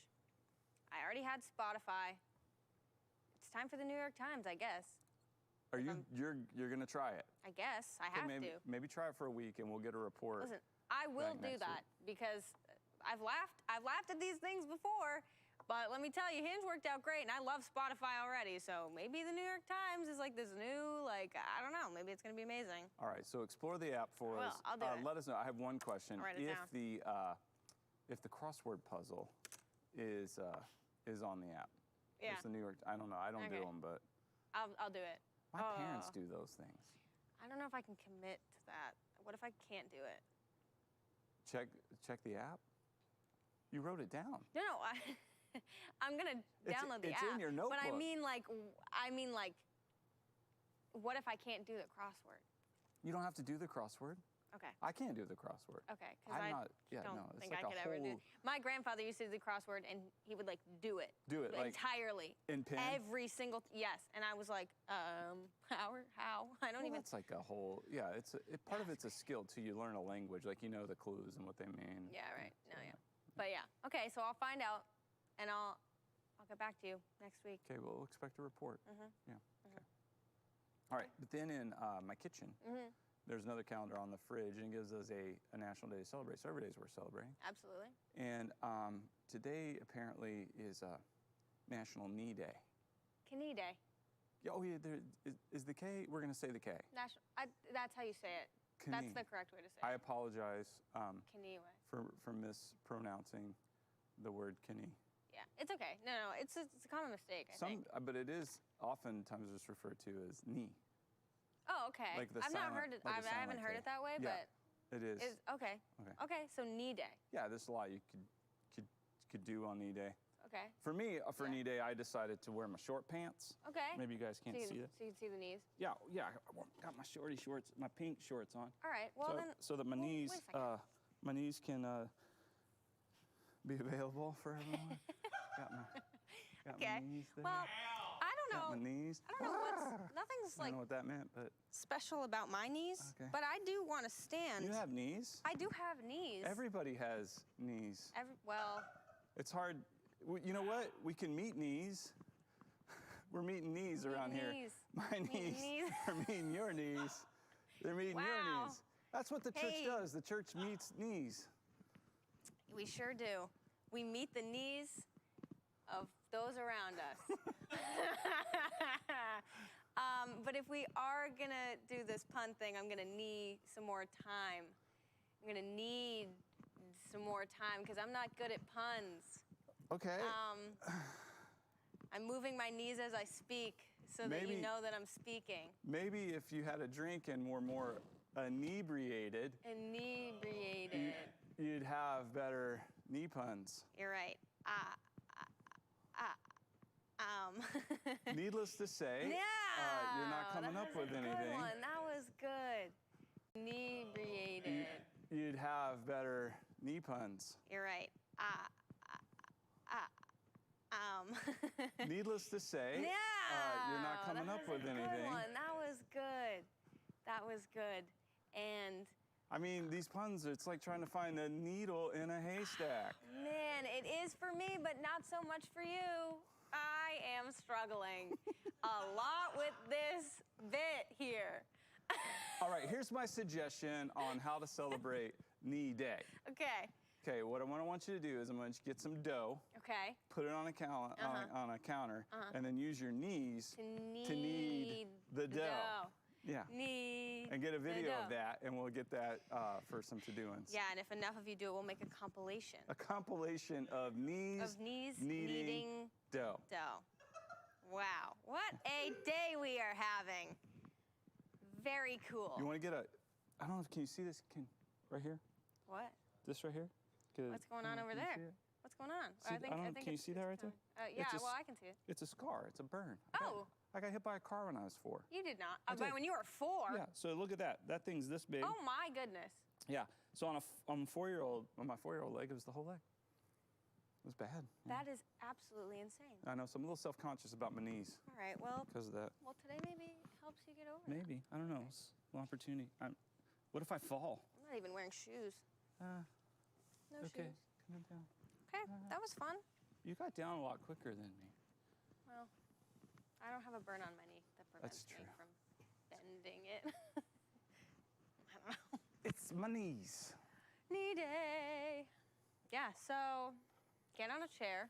[SPEAKER 2] I already had Spotify. It's time for the New York Times, I guess.
[SPEAKER 1] You're gonna try it?
[SPEAKER 2] I guess I have to.
[SPEAKER 1] Maybe try it for a week and we'll get a report.
[SPEAKER 2] Listen, I will do
[SPEAKER 1] next
[SPEAKER 2] that because I've laughed at these things before, but let me tell you, Hinge worked out great, and I love Spotify already. So maybe the New York Times is like this new, like, I don't know, maybe it's gonna be amazing.
[SPEAKER 1] All right, so explore the app for us.
[SPEAKER 2] I'll do it.
[SPEAKER 1] Let us know. I have one question.
[SPEAKER 2] I'll write it down.
[SPEAKER 1] If the crossword puzzle is on the app,
[SPEAKER 2] Yeah.
[SPEAKER 1] it's the New York. I don't know. I don't do
[SPEAKER 2] Okay.
[SPEAKER 1] them, but
[SPEAKER 2] I'll do it.
[SPEAKER 1] my parents do those things.
[SPEAKER 2] I don't know if I can commit to that. What if I can't do it?
[SPEAKER 1] Check the app. You wrote it down.
[SPEAKER 2] No, I'm gonna download the app.
[SPEAKER 1] It's in your notebook.
[SPEAKER 2] But I mean like, what if I can't do the crossword?
[SPEAKER 1] You don't have to do the crossword.
[SPEAKER 2] Okay.
[SPEAKER 1] I can't do the crossword.
[SPEAKER 2] Okay, because I don't think I could ever do. My grandfather used to do the crossword, and he would like do it.
[SPEAKER 1] Do it, like,
[SPEAKER 2] entirely.
[SPEAKER 1] in pen?
[SPEAKER 2] Every single yes, and I was like, how? I don't even.
[SPEAKER 1] It's like a whole. Yeah, part of it's a skill too. You learn a language, like you know the clues and what they mean.
[SPEAKER 2] Yeah, right. No, yeah. But yeah. Okay, so I'll find out, and I'll get back to you next week.
[SPEAKER 1] Okay, we'll expect a report.
[SPEAKER 2] Mhm.
[SPEAKER 1] Yeah. Okay. All right, but then in my kitchen. There's another calendar on the fridge, and it gives us a national day to celebrate. So every day is worth celebrating.
[SPEAKER 2] Absolutely.
[SPEAKER 1] And today apparently is National Knee Day.
[SPEAKER 2] Knee Day.
[SPEAKER 1] Yeah, oh yeah, there is the K. We're gonna say the K.
[SPEAKER 2] That's how you say it.
[SPEAKER 1] Knee.
[SPEAKER 2] That's the correct way to say
[SPEAKER 1] I
[SPEAKER 2] it.
[SPEAKER 1] apologize
[SPEAKER 2] Knee way.
[SPEAKER 1] for mispronouncing the word knee.
[SPEAKER 2] Yeah, it's okay. No, it's a common mistake. I think.
[SPEAKER 1] But it is oftentimes just referred to as knee.
[SPEAKER 2] Oh, okay.
[SPEAKER 1] Like the
[SPEAKER 2] I've not
[SPEAKER 1] silent-
[SPEAKER 2] heard it.
[SPEAKER 1] like the
[SPEAKER 2] I haven't
[SPEAKER 1] silent
[SPEAKER 2] heard
[SPEAKER 1] K.
[SPEAKER 2] it that way,
[SPEAKER 1] Yeah,
[SPEAKER 2] but
[SPEAKER 1] it is.
[SPEAKER 2] okay.
[SPEAKER 1] Okay.
[SPEAKER 2] Okay, so knee day.
[SPEAKER 1] Yeah, there's a lot you could do on knee day.
[SPEAKER 2] Okay.
[SPEAKER 1] For me, for
[SPEAKER 2] Yeah.
[SPEAKER 1] knee day, I decided to wear my short pants.
[SPEAKER 2] Okay.
[SPEAKER 1] Maybe you guys can't see it.
[SPEAKER 2] So you can see the knees.
[SPEAKER 1] Yeah, I got my shorty shorts, my pink shorts on.
[SPEAKER 2] All right. Well then.
[SPEAKER 1] So that my
[SPEAKER 2] wait a
[SPEAKER 1] knees,
[SPEAKER 2] second.
[SPEAKER 1] my knees can be available for everyone. got my
[SPEAKER 2] Okay.
[SPEAKER 1] knees there.
[SPEAKER 2] Well, I don't
[SPEAKER 1] got
[SPEAKER 2] know.
[SPEAKER 1] my knees.
[SPEAKER 2] I don't know what's nothing's
[SPEAKER 1] I
[SPEAKER 2] like
[SPEAKER 1] don't know what that meant, but
[SPEAKER 2] special about my knees,
[SPEAKER 1] Okay.
[SPEAKER 2] but I do want to stand.
[SPEAKER 1] you have knees.
[SPEAKER 2] I do have knees.
[SPEAKER 1] Everybody has knees.
[SPEAKER 2] Well,
[SPEAKER 1] It's hard. You know what? We can meet knees. We're meeting knees around here.
[SPEAKER 2] knees.
[SPEAKER 1] My
[SPEAKER 2] Meeting
[SPEAKER 1] knees
[SPEAKER 2] knees.
[SPEAKER 1] are meeting your knees. They're meeting your
[SPEAKER 2] Wow.
[SPEAKER 1] knees. That's what the church
[SPEAKER 2] Hey.
[SPEAKER 1] does. The church meets knees.
[SPEAKER 2] we sure do. We meet the knees of those around us. But if we are gonna do this pun thing, I'm gonna need some more time. I'm gonna need some more time because I'm not good at puns.
[SPEAKER 1] Okay.
[SPEAKER 2] I'm moving my knees as I speak so that
[SPEAKER 1] Maybe-
[SPEAKER 2] you know that I'm speaking.
[SPEAKER 1] Maybe if you had a drink and were more inebriated,
[SPEAKER 2] Inebriated.
[SPEAKER 1] you'd have better knee puns.
[SPEAKER 2] You're right.
[SPEAKER 1] Needless to say,
[SPEAKER 2] Yeah.
[SPEAKER 1] you're not coming
[SPEAKER 2] that
[SPEAKER 1] up
[SPEAKER 2] was
[SPEAKER 1] with
[SPEAKER 2] a good
[SPEAKER 1] anything.
[SPEAKER 2] one. That was good. Inebriated.
[SPEAKER 1] You'd have better knee puns.
[SPEAKER 2] You're right.
[SPEAKER 1] Needless to say,
[SPEAKER 2] Yeah.
[SPEAKER 1] you're not coming up with
[SPEAKER 2] That was a
[SPEAKER 1] anything.
[SPEAKER 2] good one. That was good. That was good. And
[SPEAKER 1] I mean, these puns, it's like trying to find a needle in a haystack.
[SPEAKER 2] man, it is for me, but not so much for you. I am struggling a lot with this bit here.
[SPEAKER 1] All right, here's my suggestion on how to celebrate Knee Day.
[SPEAKER 2] Okay.
[SPEAKER 1] Okay, what I want you to do is I'm going to get some dough,
[SPEAKER 2] Okay.
[SPEAKER 1] put it on a, on a counter, and then use your knees to knead the dough. Yeah.
[SPEAKER 2] Knead
[SPEAKER 1] And get a
[SPEAKER 2] the
[SPEAKER 1] video of
[SPEAKER 2] dough.
[SPEAKER 1] that, and we'll get that for some to-doings.
[SPEAKER 2] Yeah, and if enough of you do it, we'll make a compilation
[SPEAKER 1] A compilation of knees, kneading dough.
[SPEAKER 2] dough. Wow, what a day we are having. Very cool.
[SPEAKER 1] You want to get a, I don't know, can you see this? Right here?
[SPEAKER 2] What?
[SPEAKER 1] This right here?
[SPEAKER 2] What's going on over
[SPEAKER 1] Can you
[SPEAKER 2] there?
[SPEAKER 1] see it?
[SPEAKER 2] What's going on?
[SPEAKER 1] See, I don't- can you see that right there?
[SPEAKER 2] Yeah,
[SPEAKER 1] It's a
[SPEAKER 2] well, I can see it.
[SPEAKER 1] It's a scar. It's a burn.
[SPEAKER 2] Oh.
[SPEAKER 1] I got hit by a car when I was 4.
[SPEAKER 2] You did not.
[SPEAKER 1] I
[SPEAKER 2] But
[SPEAKER 1] did.
[SPEAKER 2] when you were 4.
[SPEAKER 1] Yeah, so look at that. That thing's this big.
[SPEAKER 2] Oh my goodness.
[SPEAKER 1] Yeah. So on my 4-year-old leg, it was the whole leg. It was bad. Yeah.
[SPEAKER 2] That is absolutely insane.
[SPEAKER 1] I know. So I'm a little self-conscious about my knees
[SPEAKER 2] All right, well,
[SPEAKER 1] because of that.
[SPEAKER 2] today maybe helps you get over that.
[SPEAKER 1] Maybe. I don't know. It's an opportunity. What if I fall?
[SPEAKER 2] I'm not even wearing shoes. No
[SPEAKER 1] Okay.
[SPEAKER 2] shoes.
[SPEAKER 1] Come on down.
[SPEAKER 2] Okay, that was fun.
[SPEAKER 1] You got down a lot quicker than me.
[SPEAKER 2] Well, I don't have a burn on my knee that prevents
[SPEAKER 1] That's
[SPEAKER 2] me
[SPEAKER 1] true.
[SPEAKER 2] from bending it. I don't know.
[SPEAKER 1] It's my knees.
[SPEAKER 2] Knee day. Yeah, so get on a chair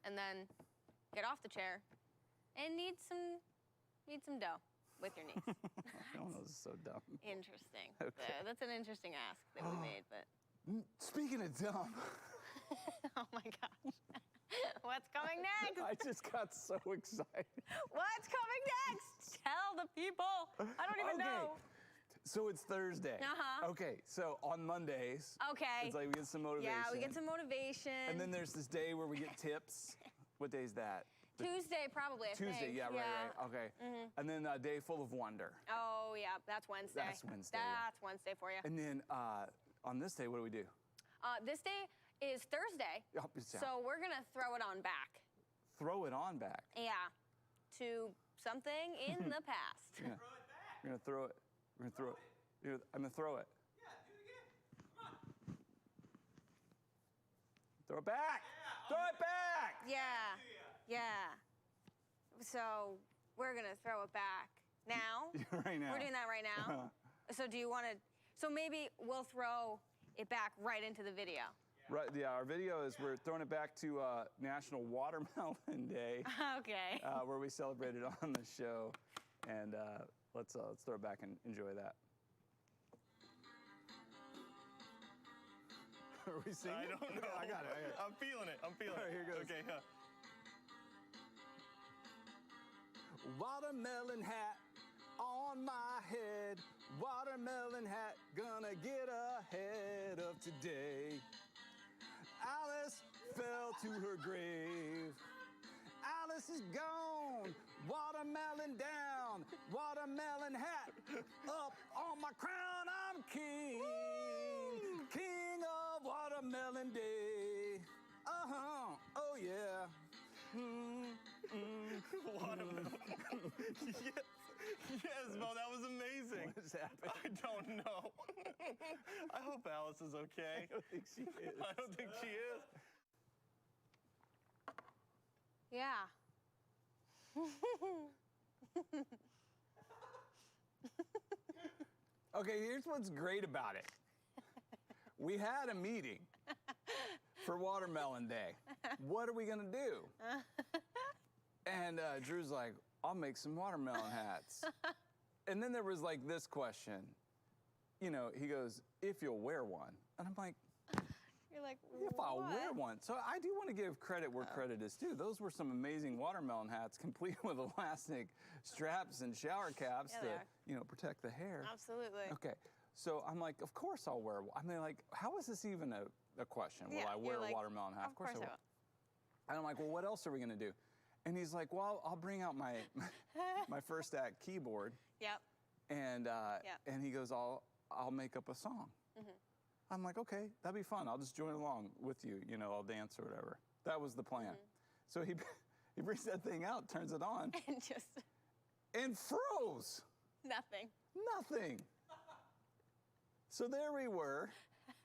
[SPEAKER 2] and then get off the chair and knead some dough with your knees.
[SPEAKER 1] Oh, this is so dumb.
[SPEAKER 2] Interesting.
[SPEAKER 1] Okay.
[SPEAKER 2] That's an interesting ask that we made, but.
[SPEAKER 1] Speaking of dumb,
[SPEAKER 2] Oh my gosh. What's coming next?
[SPEAKER 1] I just got so excited.
[SPEAKER 2] What's coming next? Tell the people. I don't even know.
[SPEAKER 1] So it's Thursday.
[SPEAKER 2] Uh-huh.
[SPEAKER 1] Okay, so on Mondays,
[SPEAKER 2] Okay.
[SPEAKER 1] it's like we get some motivation.
[SPEAKER 2] Yeah, we get some motivation.
[SPEAKER 1] And then there's this day where we get tips. What day is that?
[SPEAKER 2] Tuesday, probably, I
[SPEAKER 1] Tuesday,
[SPEAKER 2] think.
[SPEAKER 1] yeah, right. Okay. And then a day full of wonder.
[SPEAKER 2] Oh, yeah, that's Wednesday.
[SPEAKER 1] That's Wednesday, yeah.
[SPEAKER 2] That's Wednesday for you.
[SPEAKER 1] And then on this day, what do we do?
[SPEAKER 2] This day is Thursday,
[SPEAKER 1] Oh, it's out.
[SPEAKER 2] so we're going to throw it on back.
[SPEAKER 1] Throw it on back.
[SPEAKER 2] Yeah, to something in the past.
[SPEAKER 1] Yeah. We're gonna throw it. We're gonna throw it. I'm gonna throw it.
[SPEAKER 3] Yeah, do it again. Come on.
[SPEAKER 1] Throw it back. Throw it back.
[SPEAKER 2] Yeah, yeah. So we're going to throw it back now.
[SPEAKER 1] Right now.
[SPEAKER 2] We're doing that right now. So do you want to, so maybe we'll throw it back right into the video.
[SPEAKER 1] Right. Yeah. Our video is we're throwing it back to National Watermelon Day,
[SPEAKER 2] Okay.
[SPEAKER 1] where we celebrated on the show, and let's throw it back and enjoy that. Are we singing?
[SPEAKER 3] I don't know.
[SPEAKER 1] I got it.
[SPEAKER 3] I'm feeling it. I'm feeling
[SPEAKER 1] All right,
[SPEAKER 3] it.
[SPEAKER 1] here goes.
[SPEAKER 3] Okay, yeah.
[SPEAKER 1] Watermelon hat on my head. Watermelon hat gonna get ahead of today. Alice fell to her grave. Alice is gone. Watermelon down. Watermelon hat up on my crown. I'm king. Woo! King of Watermelon Day. Uh-huh. Oh, yeah.
[SPEAKER 3] Watermelon. Yes. Yes, Mo, that was amazing.
[SPEAKER 1] What is happening?
[SPEAKER 3] I don't know. I hope Alice is okay.
[SPEAKER 1] I don't think she is.
[SPEAKER 3] I don't think she is.
[SPEAKER 2] Yeah.
[SPEAKER 1] Okay, here's what's great about it. We had a meeting for Watermelon Day. What are we gonna do? And Drew's like, I'll make some watermelon hats. And then there was like this question. You know, he goes, if you'll wear one. And I'm like,
[SPEAKER 2] You're like,
[SPEAKER 1] if I'll wear
[SPEAKER 2] what?
[SPEAKER 1] one. So I do want to give credit where credit is due. Those were some amazing watermelon hats, complete with elastic straps and shower caps
[SPEAKER 2] Yeah,
[SPEAKER 1] to,
[SPEAKER 2] they are.
[SPEAKER 1] you know, protect the hair.
[SPEAKER 2] Absolutely.
[SPEAKER 1] Okay, so I'm like, of course I'll wear one. I mean, like, how is this even a question? Will
[SPEAKER 2] Yeah,
[SPEAKER 1] I wear
[SPEAKER 2] you're
[SPEAKER 1] a
[SPEAKER 2] like,
[SPEAKER 1] watermelon hat?
[SPEAKER 2] Of course I will.
[SPEAKER 1] And I'm like, well, what else are we gonna do? And he's like, well, I'll bring out my my first act keyboard,
[SPEAKER 2] Yep.
[SPEAKER 1] and and he goes, I'll make up a song. I'm like, okay, that'd be fun. I'll just join along with you. You know, I'll dance or whatever. That was the plan. So he brings that thing out, turns it on,
[SPEAKER 2] And just
[SPEAKER 1] and froze.
[SPEAKER 2] nothing.
[SPEAKER 1] Nothing. So there we were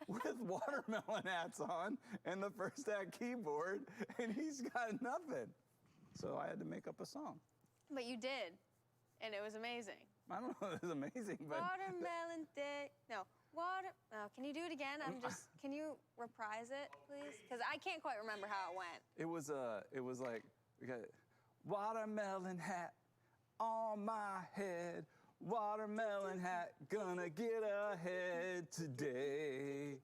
[SPEAKER 1] with watermelon hats on and the first act keyboard, and he's got nothing. So I had to make up a song.
[SPEAKER 2] But you did. And it was amazing.
[SPEAKER 1] I don't know if it was amazing, but
[SPEAKER 2] Watermelon Day. No. Oh, can you do it again? Can you reprise it, please? Because I can't quite remember how it went.
[SPEAKER 1] it was like, we got watermelon hat on my head. Watermelon hat gonna get ahead today.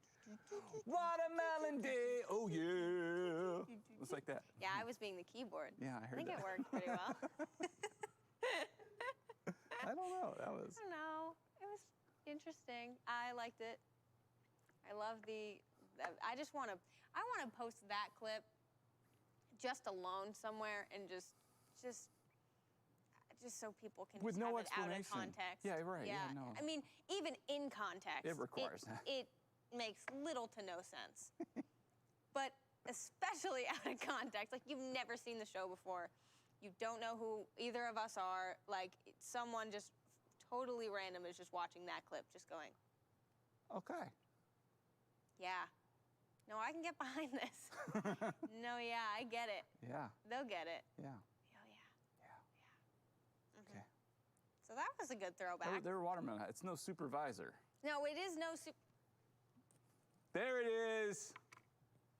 [SPEAKER 1] Watermelon Day, oh yeah. It's like that.
[SPEAKER 2] Yeah, I was being the keyboard.
[SPEAKER 1] Yeah, I
[SPEAKER 2] I
[SPEAKER 1] heard
[SPEAKER 2] think
[SPEAKER 1] that.
[SPEAKER 2] it worked pretty well.
[SPEAKER 1] I don't know. That was.
[SPEAKER 2] I don't know. It was interesting. I liked it. I love I want to post that clip just alone somewhere and just so people can
[SPEAKER 1] With
[SPEAKER 2] just
[SPEAKER 1] no
[SPEAKER 2] have it out of
[SPEAKER 1] explanation.
[SPEAKER 2] context.
[SPEAKER 1] Yeah, right. Yeah, no.
[SPEAKER 2] I mean, even in context,
[SPEAKER 1] It requires that.
[SPEAKER 2] It makes little to no sense. But especially out of context, like you've never seen the show before. You don't know who either of us are. Like someone just totally random is just watching that clip, just going,
[SPEAKER 1] Okay.
[SPEAKER 2] yeah. No, I can get behind this. No, yeah, I get it.
[SPEAKER 1] Yeah.
[SPEAKER 2] They'll get it.
[SPEAKER 1] Yeah.
[SPEAKER 2] Oh, yeah.
[SPEAKER 1] Yeah. Okay.
[SPEAKER 2] So that was a good throwback.
[SPEAKER 1] They're watermelon hats. It's no supervisor.
[SPEAKER 2] No, it is no
[SPEAKER 1] There it is.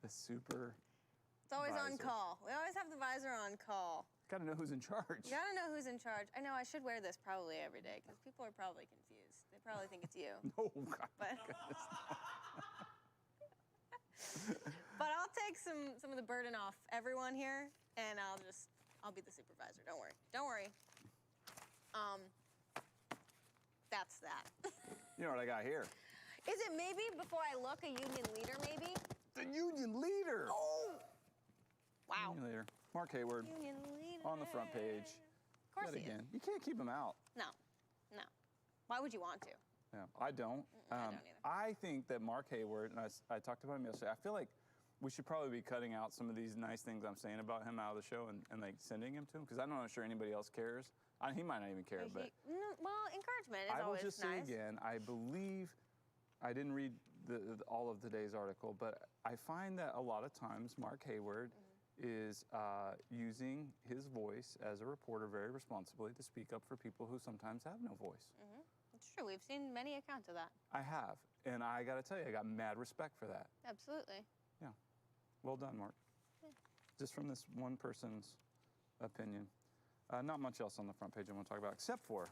[SPEAKER 1] The super.
[SPEAKER 2] It's always on
[SPEAKER 1] visor.
[SPEAKER 2] call. We always have the visor on call.
[SPEAKER 1] Gotta know who's in charge.
[SPEAKER 2] You gotta know who's in charge. I know I should wear this probably every day because people are probably confused. They probably think it's you.
[SPEAKER 1] Oh, God.
[SPEAKER 2] But, but I'll take some of the burden off everyone here, and I'll be the supervisor. Don't worry. Don't worry. That's that.
[SPEAKER 1] You know what I got here?
[SPEAKER 2] Is it maybe, before I look, a union leader, maybe?
[SPEAKER 1] The union leader.
[SPEAKER 2] Oh! Wow.
[SPEAKER 1] Union leader. Mark Hayward
[SPEAKER 2] Union leader.
[SPEAKER 1] on the front page.
[SPEAKER 2] Of course
[SPEAKER 1] Yet
[SPEAKER 2] he
[SPEAKER 1] again.
[SPEAKER 2] is.
[SPEAKER 1] You can't keep him out.
[SPEAKER 2] No. No. Why would you want to?
[SPEAKER 1] Yeah, I don't.
[SPEAKER 2] I don't either.
[SPEAKER 1] I think that Mark Hayward, and I talked about him yesterday, I feel like we should probably be cutting out some of these nice things I'm saying about him out of the show and like sending him to him, because I'm not sure anybody else cares. He might not even care, but
[SPEAKER 2] Well, encouragement is
[SPEAKER 1] I will
[SPEAKER 2] always
[SPEAKER 1] just
[SPEAKER 2] nice.
[SPEAKER 1] say again, I believe, I didn't read all of today's article, but I find that a lot of times Mark Hayward is using his voice as a reporter very responsibly to speak up for people who sometimes have no voice.
[SPEAKER 2] It's true. We've seen many accounts of that.
[SPEAKER 1] I have, and I got to tell you, I got mad respect for that.
[SPEAKER 2] Absolutely.
[SPEAKER 1] Yeah, well done, Mark. Just from this one person's opinion. Not much else on the front page I want to talk about, except for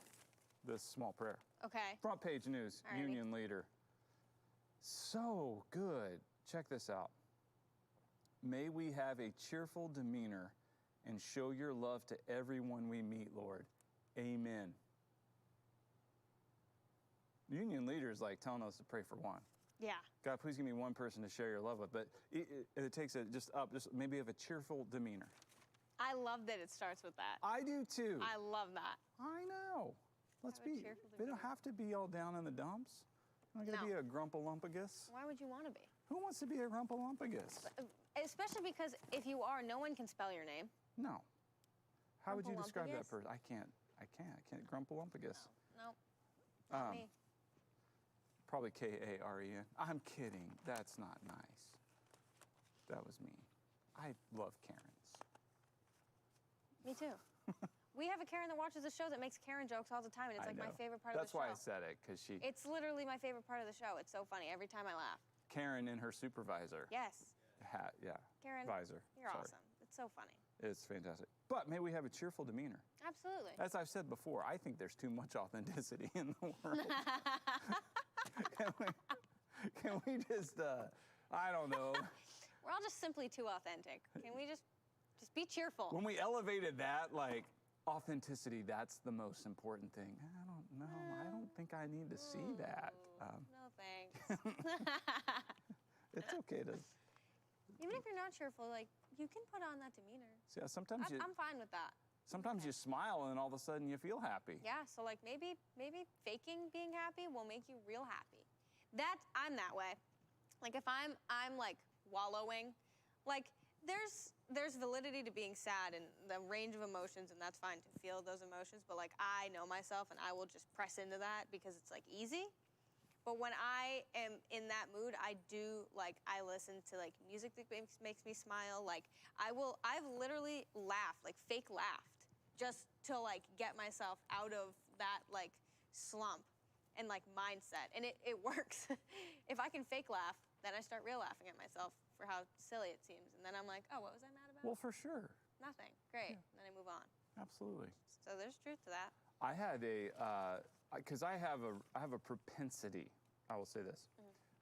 [SPEAKER 1] this small prayer.
[SPEAKER 2] Okay.
[SPEAKER 1] Front page news,
[SPEAKER 2] Alrighty.
[SPEAKER 1] union leader. So good. Check this out. May we have a cheerful demeanor and show your love to everyone we meet, Lord. Amen. Union leader is like telling us to pray for one.
[SPEAKER 2] Yeah.
[SPEAKER 1] God, please give me one person to share your love with. But it takes it just maybe have a cheerful demeanor.
[SPEAKER 2] I love that it starts with that.
[SPEAKER 1] I do too.
[SPEAKER 2] I love that.
[SPEAKER 1] I know. Let's
[SPEAKER 2] Have a
[SPEAKER 1] be.
[SPEAKER 2] cheerful
[SPEAKER 1] They don't
[SPEAKER 2] demeanor.
[SPEAKER 1] have to be all down in the dumps. I'm not gonna
[SPEAKER 2] No.
[SPEAKER 1] be a grumpalumpagus.
[SPEAKER 2] Why would you want to be?
[SPEAKER 1] Who wants to be a grumpalumpagus?
[SPEAKER 2] Especially because if you are, no one can spell your name.
[SPEAKER 1] No. How would you describe that
[SPEAKER 2] Grumpalumpagus?
[SPEAKER 1] person? I can't. Grumpalumpagus.
[SPEAKER 2] No. Not me.
[SPEAKER 1] Probably K-A-R-E-N. I'm kidding. That's not nice. That was me. I love Karens.
[SPEAKER 2] Me too. We have a Karen that watches the show that makes Karen jokes all the time, and it's
[SPEAKER 1] I
[SPEAKER 2] like my
[SPEAKER 1] know.
[SPEAKER 2] favorite part
[SPEAKER 1] That's
[SPEAKER 2] of the
[SPEAKER 1] why
[SPEAKER 2] show.
[SPEAKER 1] I said it, because she,
[SPEAKER 2] It's literally my favorite part of the show. It's so funny every time I laugh.
[SPEAKER 1] Karen and her supervisor
[SPEAKER 2] Yes.
[SPEAKER 1] hat, yeah.
[SPEAKER 2] Karen,
[SPEAKER 1] Visor.
[SPEAKER 2] you're
[SPEAKER 1] Sorry.
[SPEAKER 2] awesome. It's so funny.
[SPEAKER 1] It's fantastic. But may we have a cheerful demeanor.
[SPEAKER 2] Absolutely.
[SPEAKER 1] As I've said before, I think there's too much authenticity in the world. Can we just, I don't know.
[SPEAKER 2] We're all just simply too authentic. Can we just be cheerful?
[SPEAKER 1] When we elevated that, like, authenticity, that's the most important thing. I don't know. I don't think I need to see that.
[SPEAKER 2] No thanks.
[SPEAKER 1] It's okay to,
[SPEAKER 2] Even if you're not cheerful, like, you can put on that demeanor.
[SPEAKER 1] see, sometimes
[SPEAKER 2] I'm fine with that.
[SPEAKER 1] sometimes you smile and all of a sudden you feel happy.
[SPEAKER 2] Yeah, so like maybe faking being happy will make you real happy. I'm that way. Like if I'm like wallowing, like there's validity to being sad and the range of emotions, and that's fine to feel those emotions, but like I know myself and I will just press into that because it's like easy. But when I am in that mood, I listen to like music that makes me smile. Like I've literally laughed, like fake laughed, just to like get myself out of that like slump and like mindset. And it works. If I can fake laugh, then I start real laughing at myself for how silly it seems. And then I'm like, oh, what was I mad about?
[SPEAKER 1] Well, for sure.
[SPEAKER 2] Nothing. Great. And then I move on.
[SPEAKER 1] Absolutely.
[SPEAKER 2] So there's truth to that.
[SPEAKER 1] I had because I have a propensity, I will say this,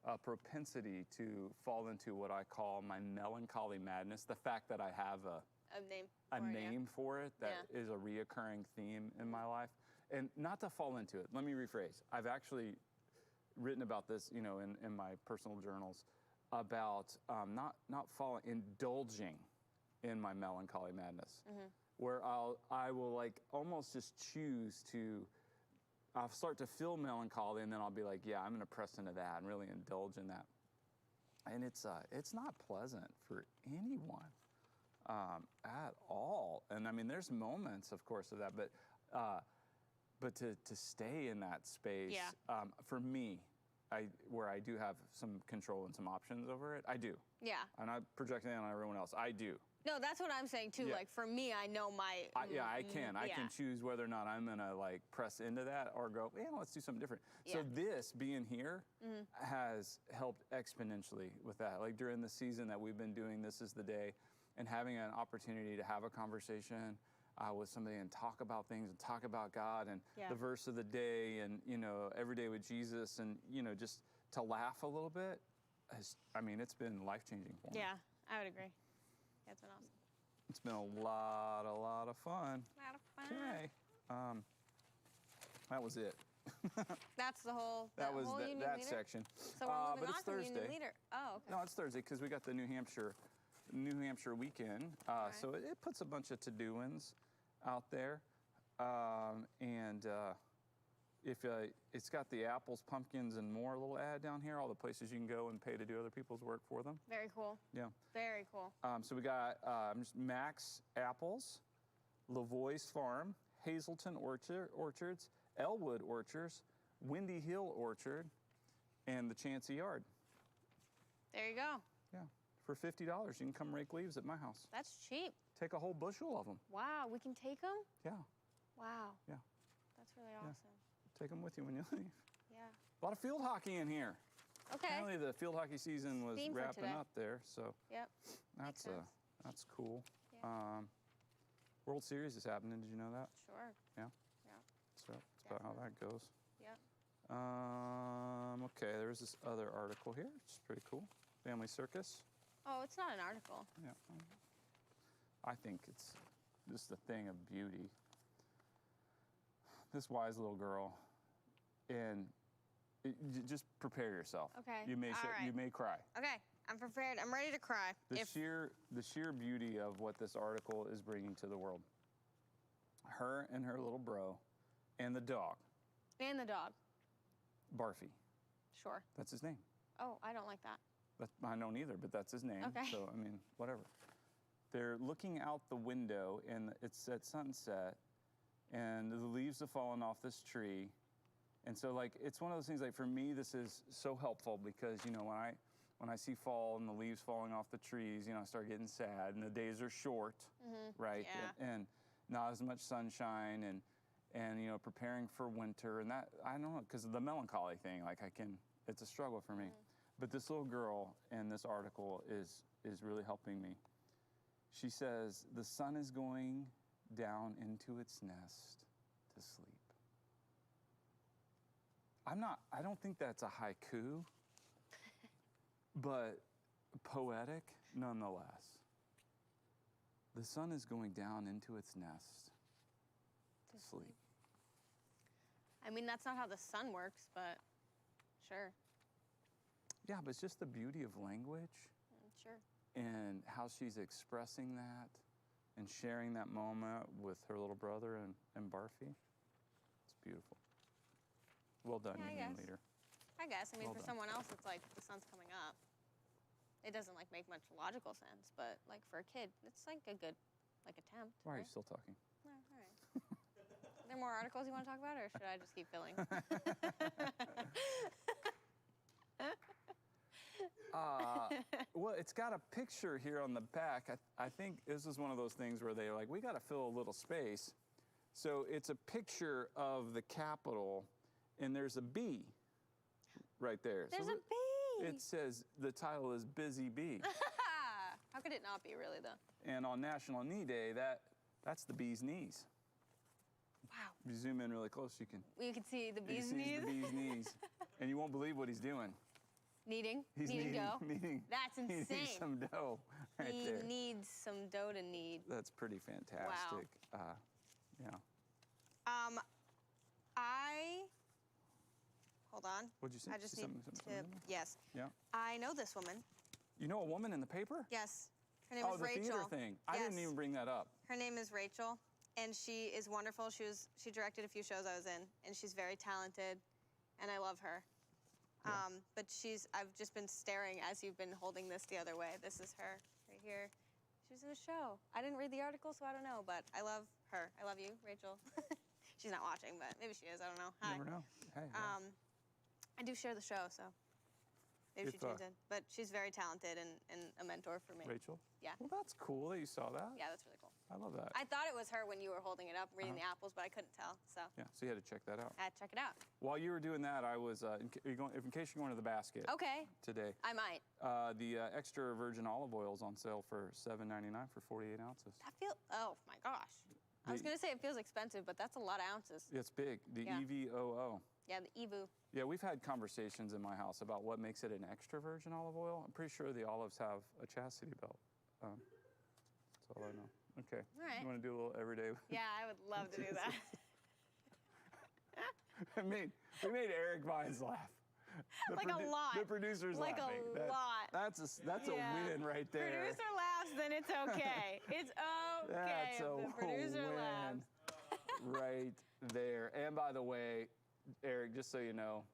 [SPEAKER 1] a propensity to fall into what I call my melancholy madness. The fact that I have a name for it that is a reoccurring theme in my life. And not to fall into it, let me rephrase. I've actually written about this, in my personal journals, about not indulging in my melancholy madness, where I will like almost just choose to. I'll start to feel melancholy, and then I'll be like, yeah, I'm going to press into that and really indulge in that. And it's not pleasant for anyone at all. And I mean, there's moments, of course, of that, but to stay in that space, for me, where I do have some control and some options over it, I do.
[SPEAKER 2] Yeah.
[SPEAKER 1] I'm not projecting that on everyone else. I do.
[SPEAKER 2] No, that's what I'm saying too.
[SPEAKER 1] Yeah.
[SPEAKER 2] Like for me, I know my.
[SPEAKER 1] I can. I
[SPEAKER 2] yeah.
[SPEAKER 1] can choose whether or not I'm gonna like press into that or go, yeah, let's do something different. So
[SPEAKER 2] Yeah.
[SPEAKER 1] this being here has helped exponentially with that. Like during the season that we've been doing This Is the Day, and having an opportunity to have a conversation with somebody and talk about things and talk about God and
[SPEAKER 2] Yeah.
[SPEAKER 1] the verse of the day and every day with Jesus and just to laugh a little bit. It's been life-changing for me.
[SPEAKER 2] Yeah, I would agree. That's been awesome.
[SPEAKER 1] It's been a lot of fun.
[SPEAKER 2] A lot of fun.
[SPEAKER 1] Okay. That was it.
[SPEAKER 2] That's the whole.
[SPEAKER 1] That was
[SPEAKER 2] whole
[SPEAKER 1] that
[SPEAKER 2] union leader?
[SPEAKER 1] section.
[SPEAKER 2] So we're moving
[SPEAKER 1] but
[SPEAKER 2] on
[SPEAKER 1] it's
[SPEAKER 2] from union
[SPEAKER 1] Thursday.
[SPEAKER 2] leader. Oh, okay.
[SPEAKER 1] No, it's Thursday because we got the New Hampshire weekend. So it puts a bunch of to-do-ins out there. If it's got the apples, pumpkins, and more little ad down here, all the places you can go and pay to do other people's work for them.
[SPEAKER 2] Very cool.
[SPEAKER 1] Yeah.
[SPEAKER 2] Very cool.
[SPEAKER 1] So we got Max Apples, Lavoie's Farm, Hazelton Orchards, Elwood Orchards, Windy Hill Orchard, and the Chancey Yard.
[SPEAKER 2] There you go.
[SPEAKER 1] Yeah. For $50, you can come rake leaves at my house.
[SPEAKER 2] That's cheap.
[SPEAKER 1] Take a whole bushel of them.
[SPEAKER 2] Wow, we can take them?
[SPEAKER 1] Yeah.
[SPEAKER 2] Wow.
[SPEAKER 1] Yeah.
[SPEAKER 2] That's really awesome.
[SPEAKER 1] Take them with you when you leave.
[SPEAKER 2] Yeah.
[SPEAKER 1] A lot of field hockey in here.
[SPEAKER 2] Okay.
[SPEAKER 1] Apparently the field hockey season was
[SPEAKER 2] Theme for
[SPEAKER 1] wrapping
[SPEAKER 2] today.
[SPEAKER 1] up there, so
[SPEAKER 2] Yep.
[SPEAKER 1] that's
[SPEAKER 2] sense.
[SPEAKER 1] that's cool.
[SPEAKER 2] Yeah.
[SPEAKER 1] World Series is happening. Did you know that?
[SPEAKER 2] Sure.
[SPEAKER 1] Yeah.
[SPEAKER 2] Yeah.
[SPEAKER 1] So that's about how that goes.
[SPEAKER 2] Yep.
[SPEAKER 1] Okay, there's this other article here, which is pretty cool. Family Circus.
[SPEAKER 2] Oh, it's not an article.
[SPEAKER 1] Yeah. I think it's just a thing of beauty. This wise little girl, and just prepare yourself.
[SPEAKER 2] Okay.
[SPEAKER 1] You may
[SPEAKER 2] All right.
[SPEAKER 1] you may cry.
[SPEAKER 2] Okay, I'm prepared. I'm ready to cry.
[SPEAKER 1] The sheer beauty of what this article is bringing to the world. Her and her little bro, and the dog,
[SPEAKER 2] And the dog.
[SPEAKER 1] Barfy.
[SPEAKER 2] Sure.
[SPEAKER 1] That's his name.
[SPEAKER 2] Oh, I don't like that.
[SPEAKER 1] I don't either, but that's his name.
[SPEAKER 2] Okay.
[SPEAKER 1] So whatever. They're looking out the window, and it's at sunset, and the leaves have fallen off this tree. And so, it's one of those things, for me, this is so helpful because, when I see fall and the leaves falling off the trees, I start getting sad, and the days are short, right?
[SPEAKER 2] Yeah.
[SPEAKER 1] And not as much sunshine, and preparing for winter, and that, I don't know, because of the melancholy thing, it's a struggle for me. But this little girl in this article is really helping me. She says, the sun is going down into its nest to sleep. I don't think that's a haiku, but poetic nonetheless. The sun is going down into its nest to sleep.
[SPEAKER 2] That's not how the sun works, but sure.
[SPEAKER 1] Yeah, but it's just the beauty of language.
[SPEAKER 2] Sure.
[SPEAKER 1] And how she's expressing that and sharing that moment with her little brother and Barfy. It's beautiful. Well done,
[SPEAKER 2] Yeah, I
[SPEAKER 1] union
[SPEAKER 2] guess.
[SPEAKER 1] leader.
[SPEAKER 2] I guess.
[SPEAKER 1] Well
[SPEAKER 2] For
[SPEAKER 1] done.
[SPEAKER 2] someone else, it's like the sun's coming up. It doesn't make much logical sense, but for a kid, it's a good attempt.
[SPEAKER 1] Why are
[SPEAKER 2] right?
[SPEAKER 1] you still talking?
[SPEAKER 2] No, all right. Are there more articles you want to talk about, or should I just keep filling?
[SPEAKER 1] Well, it's got a picture here on the back. I think this is one of those things where they're like, we got to fill a little space. So it's a picture of the Capitol, and there's a bee right there.
[SPEAKER 2] There's
[SPEAKER 1] so
[SPEAKER 2] a bee.
[SPEAKER 1] It says the title is Busy Bee.
[SPEAKER 2] How could it not be, really, though?
[SPEAKER 1] And on National Knee Day, that's the bee's knees.
[SPEAKER 2] Wow.
[SPEAKER 1] If you zoom in really close, you can
[SPEAKER 2] See the
[SPEAKER 1] you
[SPEAKER 2] bee's
[SPEAKER 1] see
[SPEAKER 2] knees.
[SPEAKER 1] the bee's knees, and you won't believe what he's doing.
[SPEAKER 2] Kneading.
[SPEAKER 1] He's
[SPEAKER 2] Kneading dough.
[SPEAKER 1] kneading.
[SPEAKER 2] That's insane.
[SPEAKER 1] Kneading some dough right
[SPEAKER 2] He
[SPEAKER 1] there.
[SPEAKER 2] needs some dough to knead.
[SPEAKER 1] That's pretty fantastic. Yeah.
[SPEAKER 2] Hold on.
[SPEAKER 1] What'd you say?
[SPEAKER 2] I just
[SPEAKER 1] See
[SPEAKER 2] need
[SPEAKER 1] something?
[SPEAKER 2] yes.
[SPEAKER 1] Yeah.
[SPEAKER 2] I know this woman.
[SPEAKER 1] You know a woman in the paper?
[SPEAKER 2] Yes. Her name
[SPEAKER 1] Oh,
[SPEAKER 2] is
[SPEAKER 1] the
[SPEAKER 2] Rachel.
[SPEAKER 1] theater thing. I didn't
[SPEAKER 2] Yes.
[SPEAKER 1] even bring that up.
[SPEAKER 2] Her name is Rachel, and she is wonderful. She directed a few shows I was in, and she's very talented, and I love her.
[SPEAKER 1] Yeah.
[SPEAKER 2] But I've just been staring as you've been holding this the other way. This is her right here. She was in a show. I didn't read the article, so I don't know, but I love her. I love you, Rachel. She's not watching, but maybe she is. I don't know. Hi.
[SPEAKER 1] You never know. Hey.
[SPEAKER 2] I do share the show, so. Maybe she
[SPEAKER 1] If,
[SPEAKER 2] tunes in. But she's very talented and a mentor for me.
[SPEAKER 1] Rachel?
[SPEAKER 2] Yeah.
[SPEAKER 1] Well, that's cool that you saw that.
[SPEAKER 2] Yeah, that's really cool.
[SPEAKER 1] I love that.
[SPEAKER 2] I thought it was her when you were holding it up, reading the apples, but I couldn't tell. So
[SPEAKER 1] Yeah, so you had to check that out.
[SPEAKER 2] I had to check it out.
[SPEAKER 1] While you were doing that, I was, in case you're going to the basket
[SPEAKER 2] Okay.
[SPEAKER 1] today,
[SPEAKER 2] I might.
[SPEAKER 1] the extra virgin olive oil is on sale for $7.99 for 48 ounces.
[SPEAKER 2] That feels. Oh my gosh. I was gonna say it feels expensive, but that's a lot of ounces.
[SPEAKER 1] It's big. The
[SPEAKER 2] Yeah.
[SPEAKER 1] EVOO.
[SPEAKER 2] Yeah, the EVU.
[SPEAKER 1] Yeah, we've had conversations in my house about what makes it an extra virgin olive oil. I'm pretty sure the olives have a chastity belt. That's all I know. Okay.
[SPEAKER 2] All right.
[SPEAKER 1] You want to do a little everyday?
[SPEAKER 2] Yeah, I would love to do that.
[SPEAKER 1] We made Eric Vines laugh.
[SPEAKER 2] Like a lot.
[SPEAKER 1] The producer's
[SPEAKER 2] Like
[SPEAKER 1] laughing.
[SPEAKER 2] a lot.
[SPEAKER 1] That's a
[SPEAKER 2] Yeah.
[SPEAKER 1] win right there.
[SPEAKER 2] Producer laughs, then it's okay. It's okay
[SPEAKER 1] That's
[SPEAKER 2] if
[SPEAKER 1] a
[SPEAKER 2] the producer
[SPEAKER 1] win
[SPEAKER 2] laughs.
[SPEAKER 1] right there. And by the way, Eric, just so you know,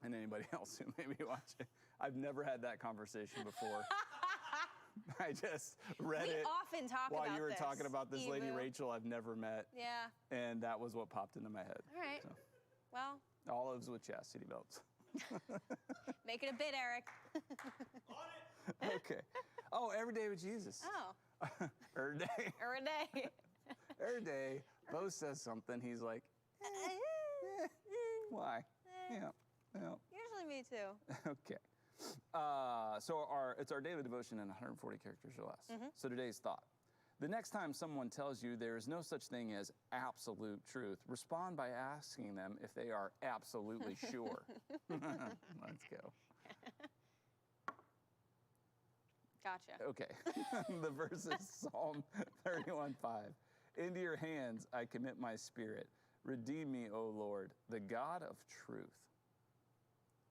[SPEAKER 1] and anybody else who may be watching, I've never had that conversation before. I just read
[SPEAKER 2] We
[SPEAKER 1] it
[SPEAKER 2] often talk
[SPEAKER 1] while
[SPEAKER 2] about
[SPEAKER 1] you were
[SPEAKER 2] this,
[SPEAKER 1] talking about this lady
[SPEAKER 2] Evu.
[SPEAKER 1] Rachel I've never met,
[SPEAKER 2] Yeah.
[SPEAKER 1] and that was what popped into my head.
[SPEAKER 2] All right.
[SPEAKER 1] So,
[SPEAKER 2] Well,
[SPEAKER 1] olives with chastity belts.
[SPEAKER 2] make it a bit, Eric.
[SPEAKER 1] Okay. Oh, every day with Jesus.
[SPEAKER 2] Oh,
[SPEAKER 1] Every day.
[SPEAKER 2] or a day.
[SPEAKER 1] Every day, Bo says something. He's like, why? Yeah.
[SPEAKER 2] Usually me too.
[SPEAKER 1] Okay. So it's our daily devotion in 140 characters or less. So today's thought. The next time someone tells you there is no such thing as absolute truth, respond by asking them if they are absolutely sure. Let's go.
[SPEAKER 2] Gotcha.
[SPEAKER 1] Okay. The verse is Psalm 31:5. Into your hands I commit my spirit. Redeem me, O Lord, the God of truth.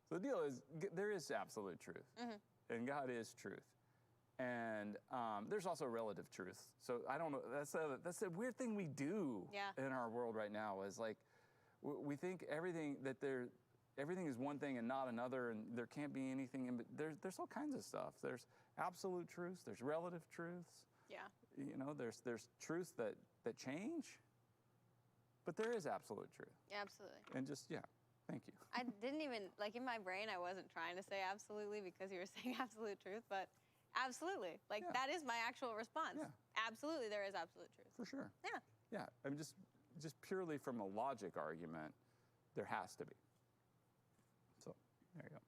[SPEAKER 1] So the deal is, there is absolute truth, and God is truth. And there's also relative truth. So I don't know, that's a weird thing we do in our world right now, is like, we think everything is one thing and not another, and there can't be anything, but there's all kinds of stuff. There's absolute truths, there's relative truths.
[SPEAKER 2] Yeah.
[SPEAKER 1] You know, there's truths that change, but there is absolute truth.
[SPEAKER 2] Yeah, absolutely.
[SPEAKER 1] And just, thank you.
[SPEAKER 2] I didn't even, like in my brain, I wasn't trying to say absolutely because you were saying absolute truth, but absolutely. Like that is my actual response.
[SPEAKER 1] Yeah.
[SPEAKER 2] Absolutely, there is absolute truth.
[SPEAKER 1] For sure.
[SPEAKER 2] Yeah.
[SPEAKER 1] Yeah, I mean, just purely from a logic argument, there has to be. So, there you go.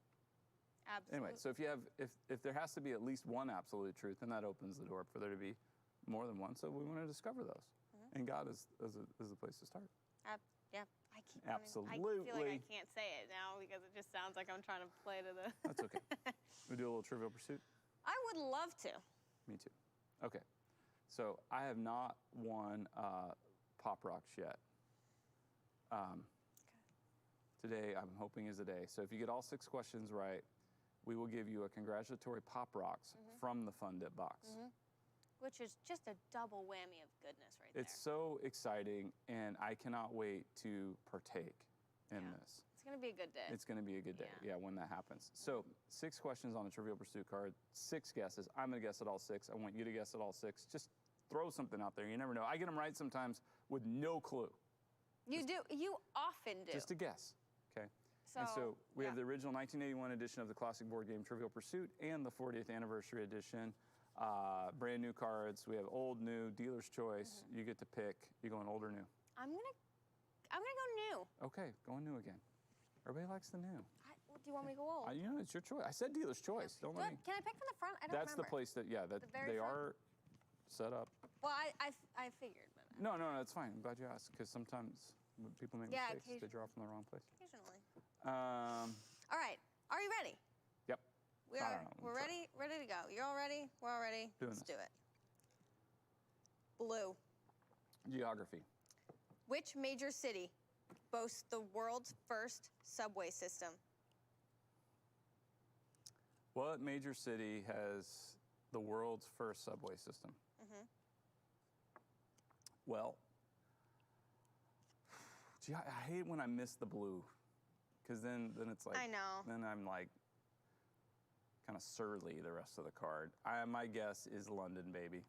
[SPEAKER 2] Absolutely.
[SPEAKER 1] Anyway, so if there has to be at least one absolute truth, then that opens the door for there to be more than one. So we want to discover those. And God is the place to start.
[SPEAKER 2] Yeah. I keep
[SPEAKER 1] Absolutely.
[SPEAKER 2] I feel like I can't say it now because it just sounds like I'm trying to play to the...
[SPEAKER 1] That's okay. We do a little Trivial Pursuit?
[SPEAKER 2] I would love to.
[SPEAKER 1] Me too. Okay. So I have not won Pop Rocks yet. Today, I'm hoping, is the day. So if you get all 6 questions right, we will give you a congratulatory Pop Rocks from the Fun Dip box.
[SPEAKER 2] Which is just a double whammy of goodness right
[SPEAKER 1] It's so exciting, and I cannot wait to partake in this.
[SPEAKER 2] It's going to be a good day.
[SPEAKER 1] It's going to be a good day, when that happens. So 6 questions on the Trivial Pursuit card, 6 guesses. I'm going to guess at all 6. I want you to guess at all 6. Just throw something out there. You never know. I get them right sometimes with no clue.
[SPEAKER 2] You do. You often do.
[SPEAKER 1] Just a guess, okay? And so we have the original 1981 edition of the classic board game Trivial Pursuit and the 40th anniversary edition. Brand new cards. We have old, new, dealer's choice. You get to pick. You going old or new?
[SPEAKER 2] I'm gonna go new.
[SPEAKER 1] Okay, going new again. Everybody likes the new.
[SPEAKER 2] Do you want me to go old?
[SPEAKER 1] You know, it's your choice. I said dealer's choice. Don't let me.
[SPEAKER 2] Can I pick from the front? I don't
[SPEAKER 1] That's
[SPEAKER 2] remember.
[SPEAKER 1] the place that, that
[SPEAKER 2] The very
[SPEAKER 1] they
[SPEAKER 2] front?
[SPEAKER 1] are set up.
[SPEAKER 2] Well, I figured, but
[SPEAKER 1] No, it's fine. I'm glad you asked, because sometimes when people make mistakes, they draw from the wrong place.
[SPEAKER 2] occasionally.
[SPEAKER 1] All
[SPEAKER 2] right. Are you ready?
[SPEAKER 1] Yep.
[SPEAKER 2] We're ready. Ready to go. You're all ready. We're all ready. Let's do it. Blue.
[SPEAKER 1] Geography.
[SPEAKER 2] Which major city boasts the world's first subway system?
[SPEAKER 1] What major city has the world's first subway system? Well, gee, I hate when I miss the blue, because then it's like,
[SPEAKER 2] I know.
[SPEAKER 1] Then I'm like kind of surly the rest of the card. My guess is London, baby.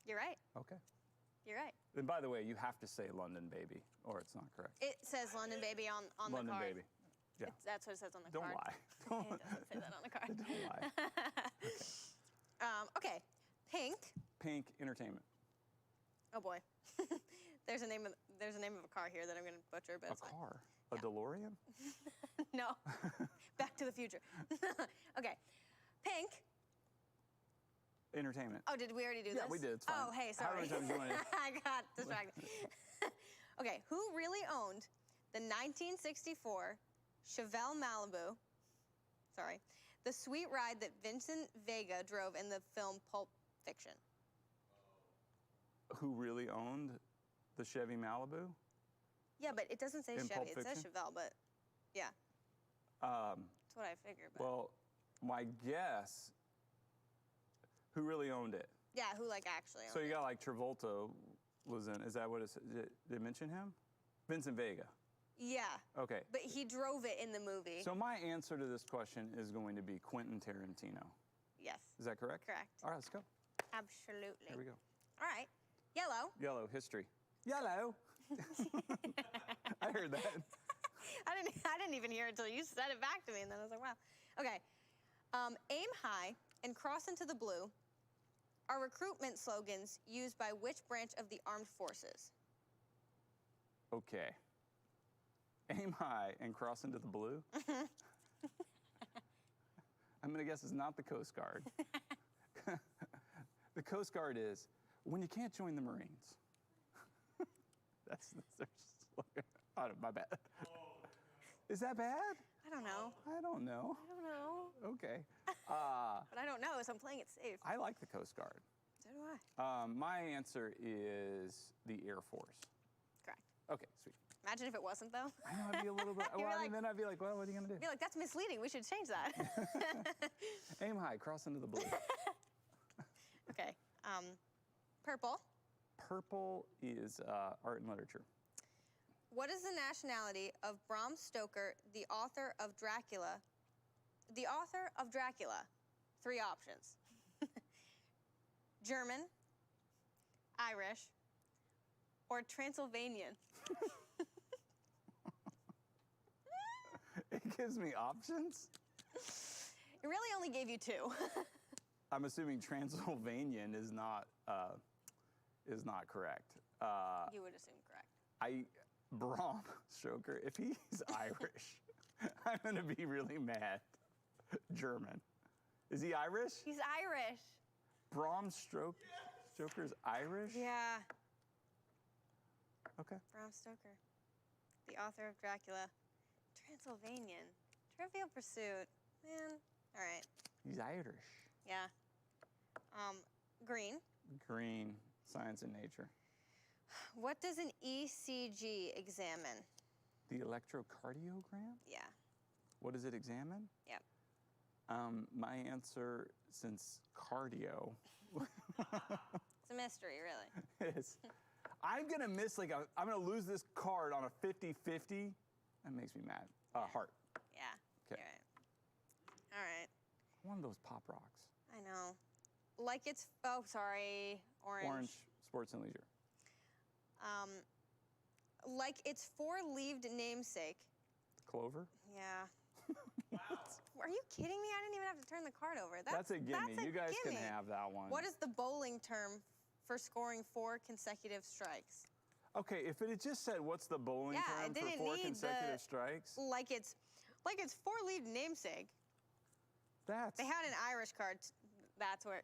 [SPEAKER 2] You're right.
[SPEAKER 1] Okay.
[SPEAKER 2] You're right.
[SPEAKER 1] And by the way, you have to say London, baby, or it's not correct.
[SPEAKER 2] It says London Baby on the card.
[SPEAKER 1] London, baby. Yeah.
[SPEAKER 2] That's what it says on the
[SPEAKER 1] Don't
[SPEAKER 2] card.
[SPEAKER 1] lie.
[SPEAKER 2] It doesn't say that on the card.
[SPEAKER 1] Don't lie.
[SPEAKER 2] Okay. Pink.
[SPEAKER 1] Pink entertainment.
[SPEAKER 2] Oh boy. There's a name of a car here that I'm gonna butcher, but
[SPEAKER 1] A
[SPEAKER 2] it's fine.
[SPEAKER 1] car. A DeLorean.
[SPEAKER 2] No. Back to the Future. Okay. Pink.
[SPEAKER 1] Entertainment.
[SPEAKER 2] Oh, did we already do this?
[SPEAKER 1] Yeah, we did. It's fine.
[SPEAKER 2] Oh, hey,
[SPEAKER 1] How
[SPEAKER 2] sorry.
[SPEAKER 1] many times do you want to?
[SPEAKER 2] I got distracted. Okay, who really owned the 1964 Chevelle Malibu? Sorry, the sweet ride that Vincent Vega drove in the film Pulp Fiction.
[SPEAKER 1] Who really owned the Chevy Malibu?
[SPEAKER 2] Yeah, but it doesn't say
[SPEAKER 1] In Pulp
[SPEAKER 2] Chevy. It says
[SPEAKER 1] Fiction?
[SPEAKER 2] Chevelle, but yeah, that's what I figured. But
[SPEAKER 1] Well, my guess. Who really owned it?
[SPEAKER 2] yeah, who like actually owned
[SPEAKER 1] So you
[SPEAKER 2] it?
[SPEAKER 1] got like Travolta was in. Is that what it said? Did it mention him? Vincent Vega.
[SPEAKER 2] Yeah,
[SPEAKER 1] Okay.
[SPEAKER 2] but he drove it in the movie.
[SPEAKER 1] So my answer to this question is going to be Quentin Tarantino.
[SPEAKER 2] Yes,
[SPEAKER 1] Is that correct?
[SPEAKER 2] correct.
[SPEAKER 1] All right, let's go.
[SPEAKER 2] Absolutely.
[SPEAKER 1] Here we go.
[SPEAKER 2] All right, yellow.
[SPEAKER 1] Yellow history. Yellow. I heard that.
[SPEAKER 2] I didn't even hear it until you said it back to me, and then I was like, wow. Okay. Aim high and cross into the blue are recruitment slogans used by which branch of the armed forces?
[SPEAKER 1] Okay. Aim high and cross into the blue. I'm gonna guess it's not the Coast Guard. The Coast Guard is when you can't join the Marines. That's their slogan. Oh, my bad. Is that bad?
[SPEAKER 2] I don't know.
[SPEAKER 1] I don't know.
[SPEAKER 2] I don't know.
[SPEAKER 1] Okay.
[SPEAKER 2] But I don't know, so I'm playing it safe.
[SPEAKER 1] I like the Coast Guard.
[SPEAKER 2] So do I.
[SPEAKER 1] My answer is the Air Force.
[SPEAKER 2] Correct.
[SPEAKER 1] Okay, sweet.
[SPEAKER 2] Imagine if it wasn't, though.
[SPEAKER 1] I know I'd be a little bit.
[SPEAKER 2] You'd be
[SPEAKER 1] Well,
[SPEAKER 2] like-
[SPEAKER 1] then I'd be like, well, what are you gonna do?
[SPEAKER 2] Be like, that's misleading. We should change that.
[SPEAKER 1] Aim high, cross into the blue.
[SPEAKER 2] Okay. Purple.
[SPEAKER 1] Purple is art and literature.
[SPEAKER 2] What is the nationality of Bram Stoker, the author of Dracula? The author of Dracula. 3 options. German, Irish, or Transylvanian.
[SPEAKER 1] It gives me options.
[SPEAKER 2] It really only gave you 2.
[SPEAKER 1] I'm assuming Transylvanian is not correct.
[SPEAKER 2] You would assume correct.
[SPEAKER 1] Bram Stoker, if he's Irish, I'm gonna be really mad. German. Is he Irish?
[SPEAKER 2] He's Irish.
[SPEAKER 1] Bram Stoker's Irish?
[SPEAKER 2] Yeah.
[SPEAKER 1] Okay.
[SPEAKER 2] Bram Stoker, the author of Dracula. Transylvanian. Trivial Pursuit. Man. All right.
[SPEAKER 1] He's Irish.
[SPEAKER 2] Yeah. Green.
[SPEAKER 1] Green, science and nature.
[SPEAKER 2] What does an ECG examine?
[SPEAKER 1] The electrocardiogram?
[SPEAKER 2] Yeah.
[SPEAKER 1] What does it examine?
[SPEAKER 2] Yep.
[SPEAKER 1] My answer, since cardio,
[SPEAKER 2] It's a mystery, really.
[SPEAKER 1] is I'm gonna miss I'm gonna lose this card on a 50-50. That makes me mad. Heart.
[SPEAKER 2] Yeah.
[SPEAKER 1] Okay.
[SPEAKER 2] You're right. All right.
[SPEAKER 1] One of those pop rocks.
[SPEAKER 2] I know. Like it's, oh, sorry, orange.
[SPEAKER 1] Orange, sports and leisure.
[SPEAKER 2] Like its 4-leaved namesake.
[SPEAKER 1] Clover.
[SPEAKER 2] Yeah. Are you kidding me? I didn't even have to turn the card over.
[SPEAKER 1] That's a gimme.
[SPEAKER 2] That's a
[SPEAKER 1] You guys
[SPEAKER 2] gimme.
[SPEAKER 1] can have that one.
[SPEAKER 2] What is the bowling term for scoring 4 consecutive strikes?
[SPEAKER 1] Okay, if it had just said what's the bowling
[SPEAKER 2] Yeah, it
[SPEAKER 1] term for
[SPEAKER 2] didn't
[SPEAKER 1] 4
[SPEAKER 2] need
[SPEAKER 1] consecutive
[SPEAKER 2] the-
[SPEAKER 1] strikes,
[SPEAKER 2] Like it's 4-leaved namesake.
[SPEAKER 1] that's
[SPEAKER 2] They had an Irish card. That's where.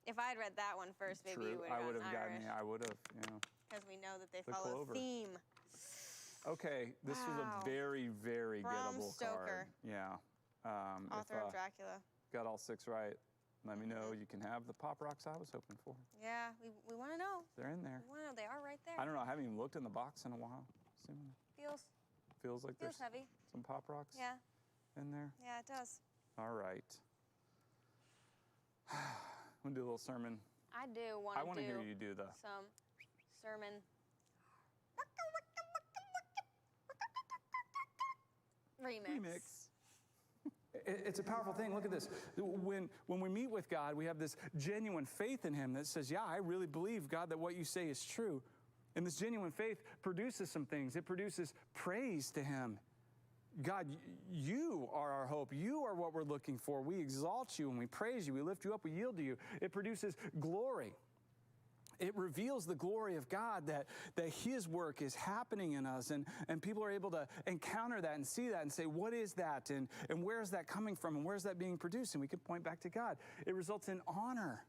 [SPEAKER 2] If I had read that one first, maybe you
[SPEAKER 1] true.
[SPEAKER 2] would
[SPEAKER 1] I
[SPEAKER 2] have
[SPEAKER 1] would
[SPEAKER 2] gotten
[SPEAKER 1] have
[SPEAKER 2] Irish.
[SPEAKER 1] gotten. I would have. You know.
[SPEAKER 2] Because we know that they
[SPEAKER 1] The
[SPEAKER 2] follow
[SPEAKER 1] clover.
[SPEAKER 2] a theme.
[SPEAKER 1] Okay, this was
[SPEAKER 2] Wow.
[SPEAKER 1] a very, very
[SPEAKER 2] Bram
[SPEAKER 1] gettable
[SPEAKER 2] Stoker.
[SPEAKER 1] card. Yeah.
[SPEAKER 2] Author
[SPEAKER 1] if
[SPEAKER 2] of Dracula.
[SPEAKER 1] got all 6 right, let me know. You can have the pop rocks I was hoping for.
[SPEAKER 2] Yeah, we want to know.
[SPEAKER 1] They're in there.
[SPEAKER 2] We want to know. They are right there.
[SPEAKER 1] I don't know. I haven't even looked in the box in a while. Feels like
[SPEAKER 2] Feels
[SPEAKER 1] there's
[SPEAKER 2] heavy.
[SPEAKER 1] some pop rocks
[SPEAKER 2] Yeah,
[SPEAKER 1] in there.
[SPEAKER 2] yeah, it does.
[SPEAKER 1] All right. I'm gonna do a little sermon.
[SPEAKER 2] I do want
[SPEAKER 1] I
[SPEAKER 2] to
[SPEAKER 1] want to
[SPEAKER 2] do
[SPEAKER 1] hear you do the.
[SPEAKER 2] some sermon. Remix.
[SPEAKER 1] It's a powerful thing. Look at this. When we meet with God, we have this genuine faith in Him that says, yeah, I really believe, God, that what you say is true. And this genuine faith produces some things. It produces praise to Him. God, you are our hope. You are what we're looking for. We exalt you and we praise you. We lift you up. We yield to you. It produces glory. It reveals the glory of God, that his work is happening in us, and people are able to encounter that and see that and say, what is that? And where is that coming from? And where's that being produced? And we can point back to God. It results in honor.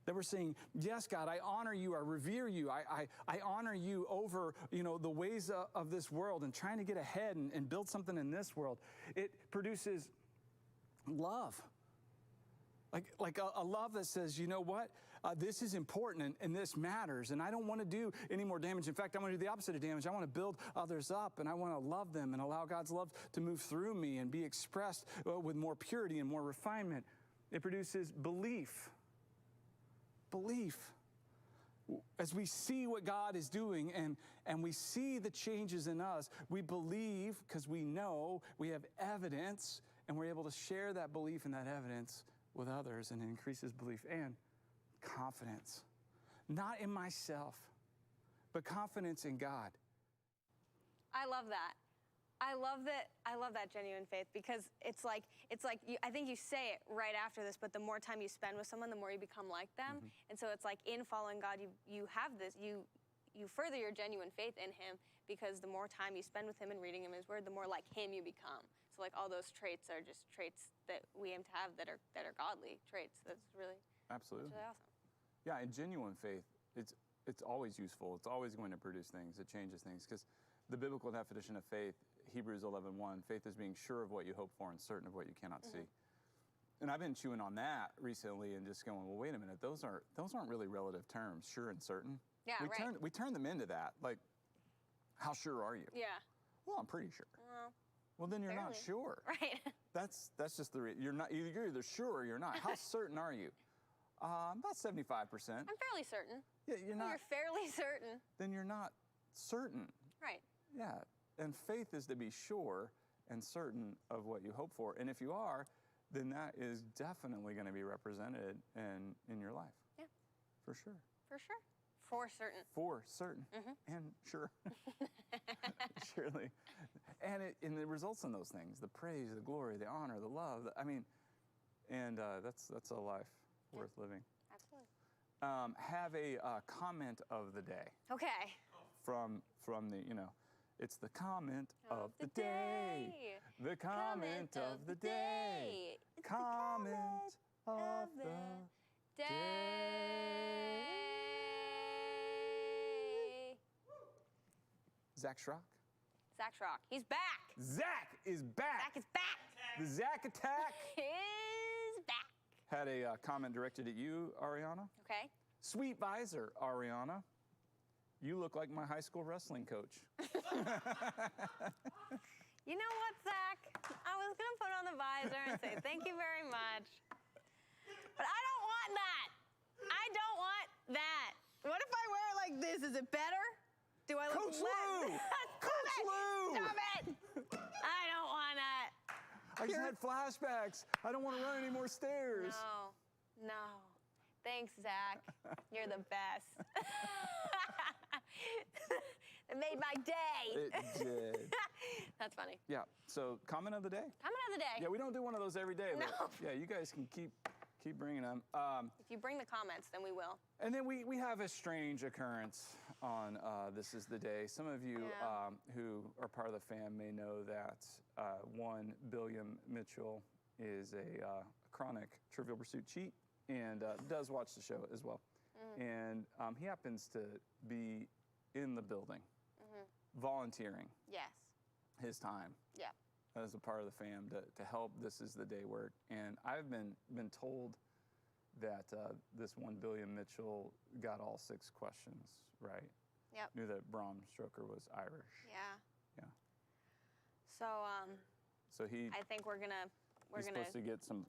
[SPEAKER 1] That we're saying, yes, God, I honor you, I revere you, I honor you over, the ways of this world and trying to get ahead and build something in this world. It produces love. Like a love that says, you know what? This is important and this matters, and I don't want to do any more damage. In fact, I want to do the opposite of damage. I want to build others up, and I want to love them and allow God's love to move through me and be expressed with more purity and more refinement. It produces belief. Belief. As we see what God is doing and we see the changes in us, we believe because we know we have evidence, and we're able to share that belief and that evidence with others, and it increases belief and confidence. Not in myself, but confidence in God.
[SPEAKER 2] I love that. I love that genuine faith, because it's like I think you say it right after this, but the more time you spend with someone, the more you become like them. Mm-hmm. And so it's like in following God, you have this, you further your genuine faith in him, because the more time you spend with him and reading him his word, the more like him you become. So like all those traits are just traits that we aim to have that are godly traits. That's really
[SPEAKER 1] absolutely.
[SPEAKER 2] That's really awesome.
[SPEAKER 1] Yeah, and genuine faith, it's always useful. It's always going to produce things. It changes things, because the biblical definition of faith, Hebrews 11:1, faith is being sure of what you hope for and certain of what you cannot see. And I've been chewing on that recently and just going, well, wait a minute, those aren't really relative terms, sure and certain.
[SPEAKER 2] Yeah,
[SPEAKER 1] we turn them into that. Like, how sure are you?
[SPEAKER 2] Yeah.
[SPEAKER 1] Well, I'm pretty sure. Well, then you're not sure.
[SPEAKER 2] Right. That's
[SPEAKER 1] just you're either sure or you're not. How certain are you? About 75%.
[SPEAKER 2] I'm fairly certain.
[SPEAKER 1] Yeah, you're not.
[SPEAKER 2] You're fairly certain.
[SPEAKER 1] Then you're not certain.
[SPEAKER 2] Right.
[SPEAKER 1] Yeah, and faith is to be sure and certain of what you hope for. And if you are, then that is definitely going to be represented in your life. Yeah. For sure.
[SPEAKER 2] For sure. For certain.
[SPEAKER 1] For certain. Mm-hmm. And sure. Surely. And it results in those things, the praise, the glory, the honor, the love. That's a life worth living.
[SPEAKER 2] Absolutely.
[SPEAKER 1] Have a comment of the day.
[SPEAKER 2] Okay.
[SPEAKER 1] From the, it's the comment of the day. The comment of the day. Comment of the day. Zach Schrock.
[SPEAKER 2] Zach Schrock. He's back.
[SPEAKER 1] Zach is back.
[SPEAKER 2] Zach is back.
[SPEAKER 1] The Zach attack
[SPEAKER 2] is back.
[SPEAKER 1] Had a comment directed at you, Arianna.
[SPEAKER 2] Okay.
[SPEAKER 1] Sweet visor, Arianna. You look like my high school wrestling coach.
[SPEAKER 2] You know what, Zach? I was going to put on the visor and say thank you very much. But I don't want that. I don't want that. What if I wear it like this? Is it better? Do I look
[SPEAKER 1] Coach Lou! Coach Lou!
[SPEAKER 2] Stop it! I don't want that.
[SPEAKER 1] I just had flashbacks. I don't want to run any more stairs.
[SPEAKER 2] No. Thanks, Zach. You're the best. It made my day.
[SPEAKER 1] It did.
[SPEAKER 2] That's funny.
[SPEAKER 1] Yeah. So, comment of the day?
[SPEAKER 2] Comment of the day.
[SPEAKER 1] Yeah, we don't do one of those every day.
[SPEAKER 2] No.
[SPEAKER 1] But yeah, you guys can keep bringing them.
[SPEAKER 2] If you bring the comments, then we will.
[SPEAKER 1] And then we have a strange occurrence on This Is the Day. Some of you who are part of the fam may know that one Billiam Mitchell is a chronic Trivial Pursuit cheat and does watch the show as well. And he happens to be in the building, volunteering his time as a part of the fam to help This Is the Day work. And I've been told that this one Billiam Mitchell got all 6 questions right.
[SPEAKER 2] Yep.
[SPEAKER 1] Knew that Bram Stoker was Irish.
[SPEAKER 2] Yeah.
[SPEAKER 1] Yeah.
[SPEAKER 2] So I think we're gonna
[SPEAKER 1] supposed to get some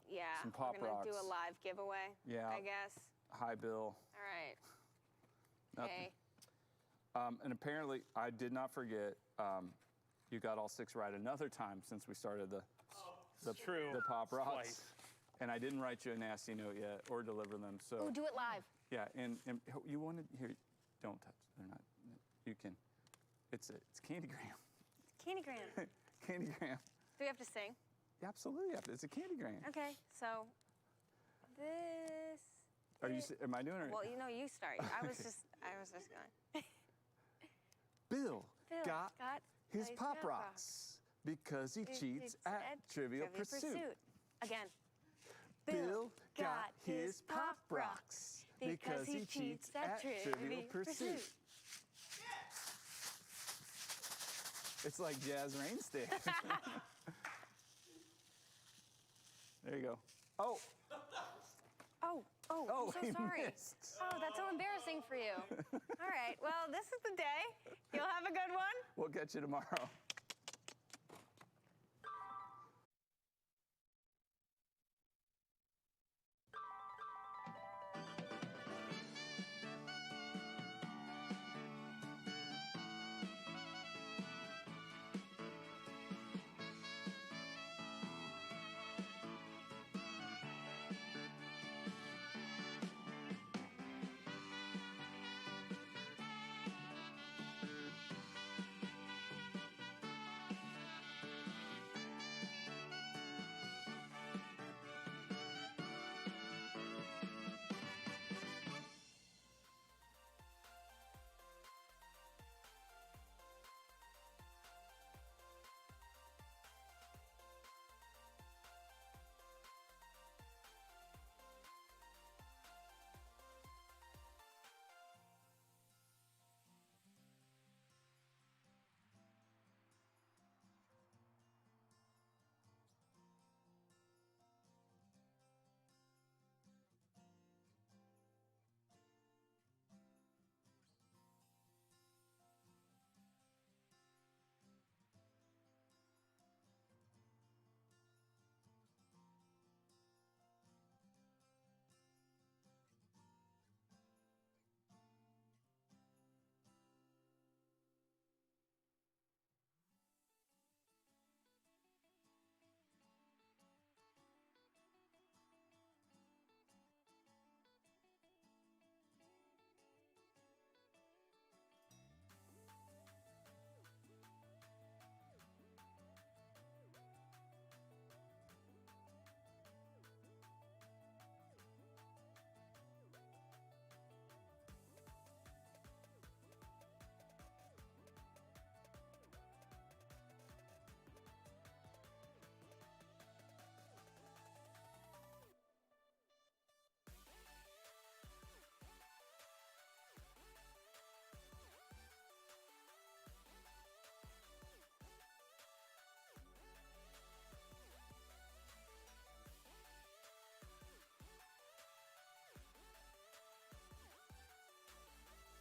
[SPEAKER 1] pop
[SPEAKER 2] we're gonna
[SPEAKER 1] rocks.
[SPEAKER 2] do a live giveaway.
[SPEAKER 1] Yeah.
[SPEAKER 2] I guess.
[SPEAKER 1] Hi, Bill.
[SPEAKER 2] All right.
[SPEAKER 1] Nothing. And apparently, I did not forget. You got all 6 right another time since we started the pop rocks.
[SPEAKER 3] Twice.
[SPEAKER 1] And I didn't write you a nasty note yet or deliver them. So.
[SPEAKER 2] Oh, do it live.
[SPEAKER 1] Yeah, and you wanted here. Don't touch. They're not. You can. It's Candygram.
[SPEAKER 2] Candygram.
[SPEAKER 1] Candygram.
[SPEAKER 2] Do we have to sing?
[SPEAKER 1] Yeah, absolutely. It's a candygram.
[SPEAKER 2] Okay, so this.
[SPEAKER 1] Am I doing it?
[SPEAKER 2] Well, you start. I was just going.
[SPEAKER 1] Bill got his
[SPEAKER 2] his
[SPEAKER 1] Pop
[SPEAKER 2] Pop
[SPEAKER 1] Rocks because he cheats at Trivial Pursuit.
[SPEAKER 2] Again.
[SPEAKER 1] Bill got his Pop Rocks because he cheats at Trivial Pursuit. It's like Jazz Rain Stick. There you go. Oh,
[SPEAKER 2] I'm so
[SPEAKER 1] he
[SPEAKER 2] sorry.
[SPEAKER 1] missed.
[SPEAKER 2] Oh, that's so embarrassing for you. All right, well, this is the day. You'll have a good one.
[SPEAKER 1] We'll catch you tomorrow.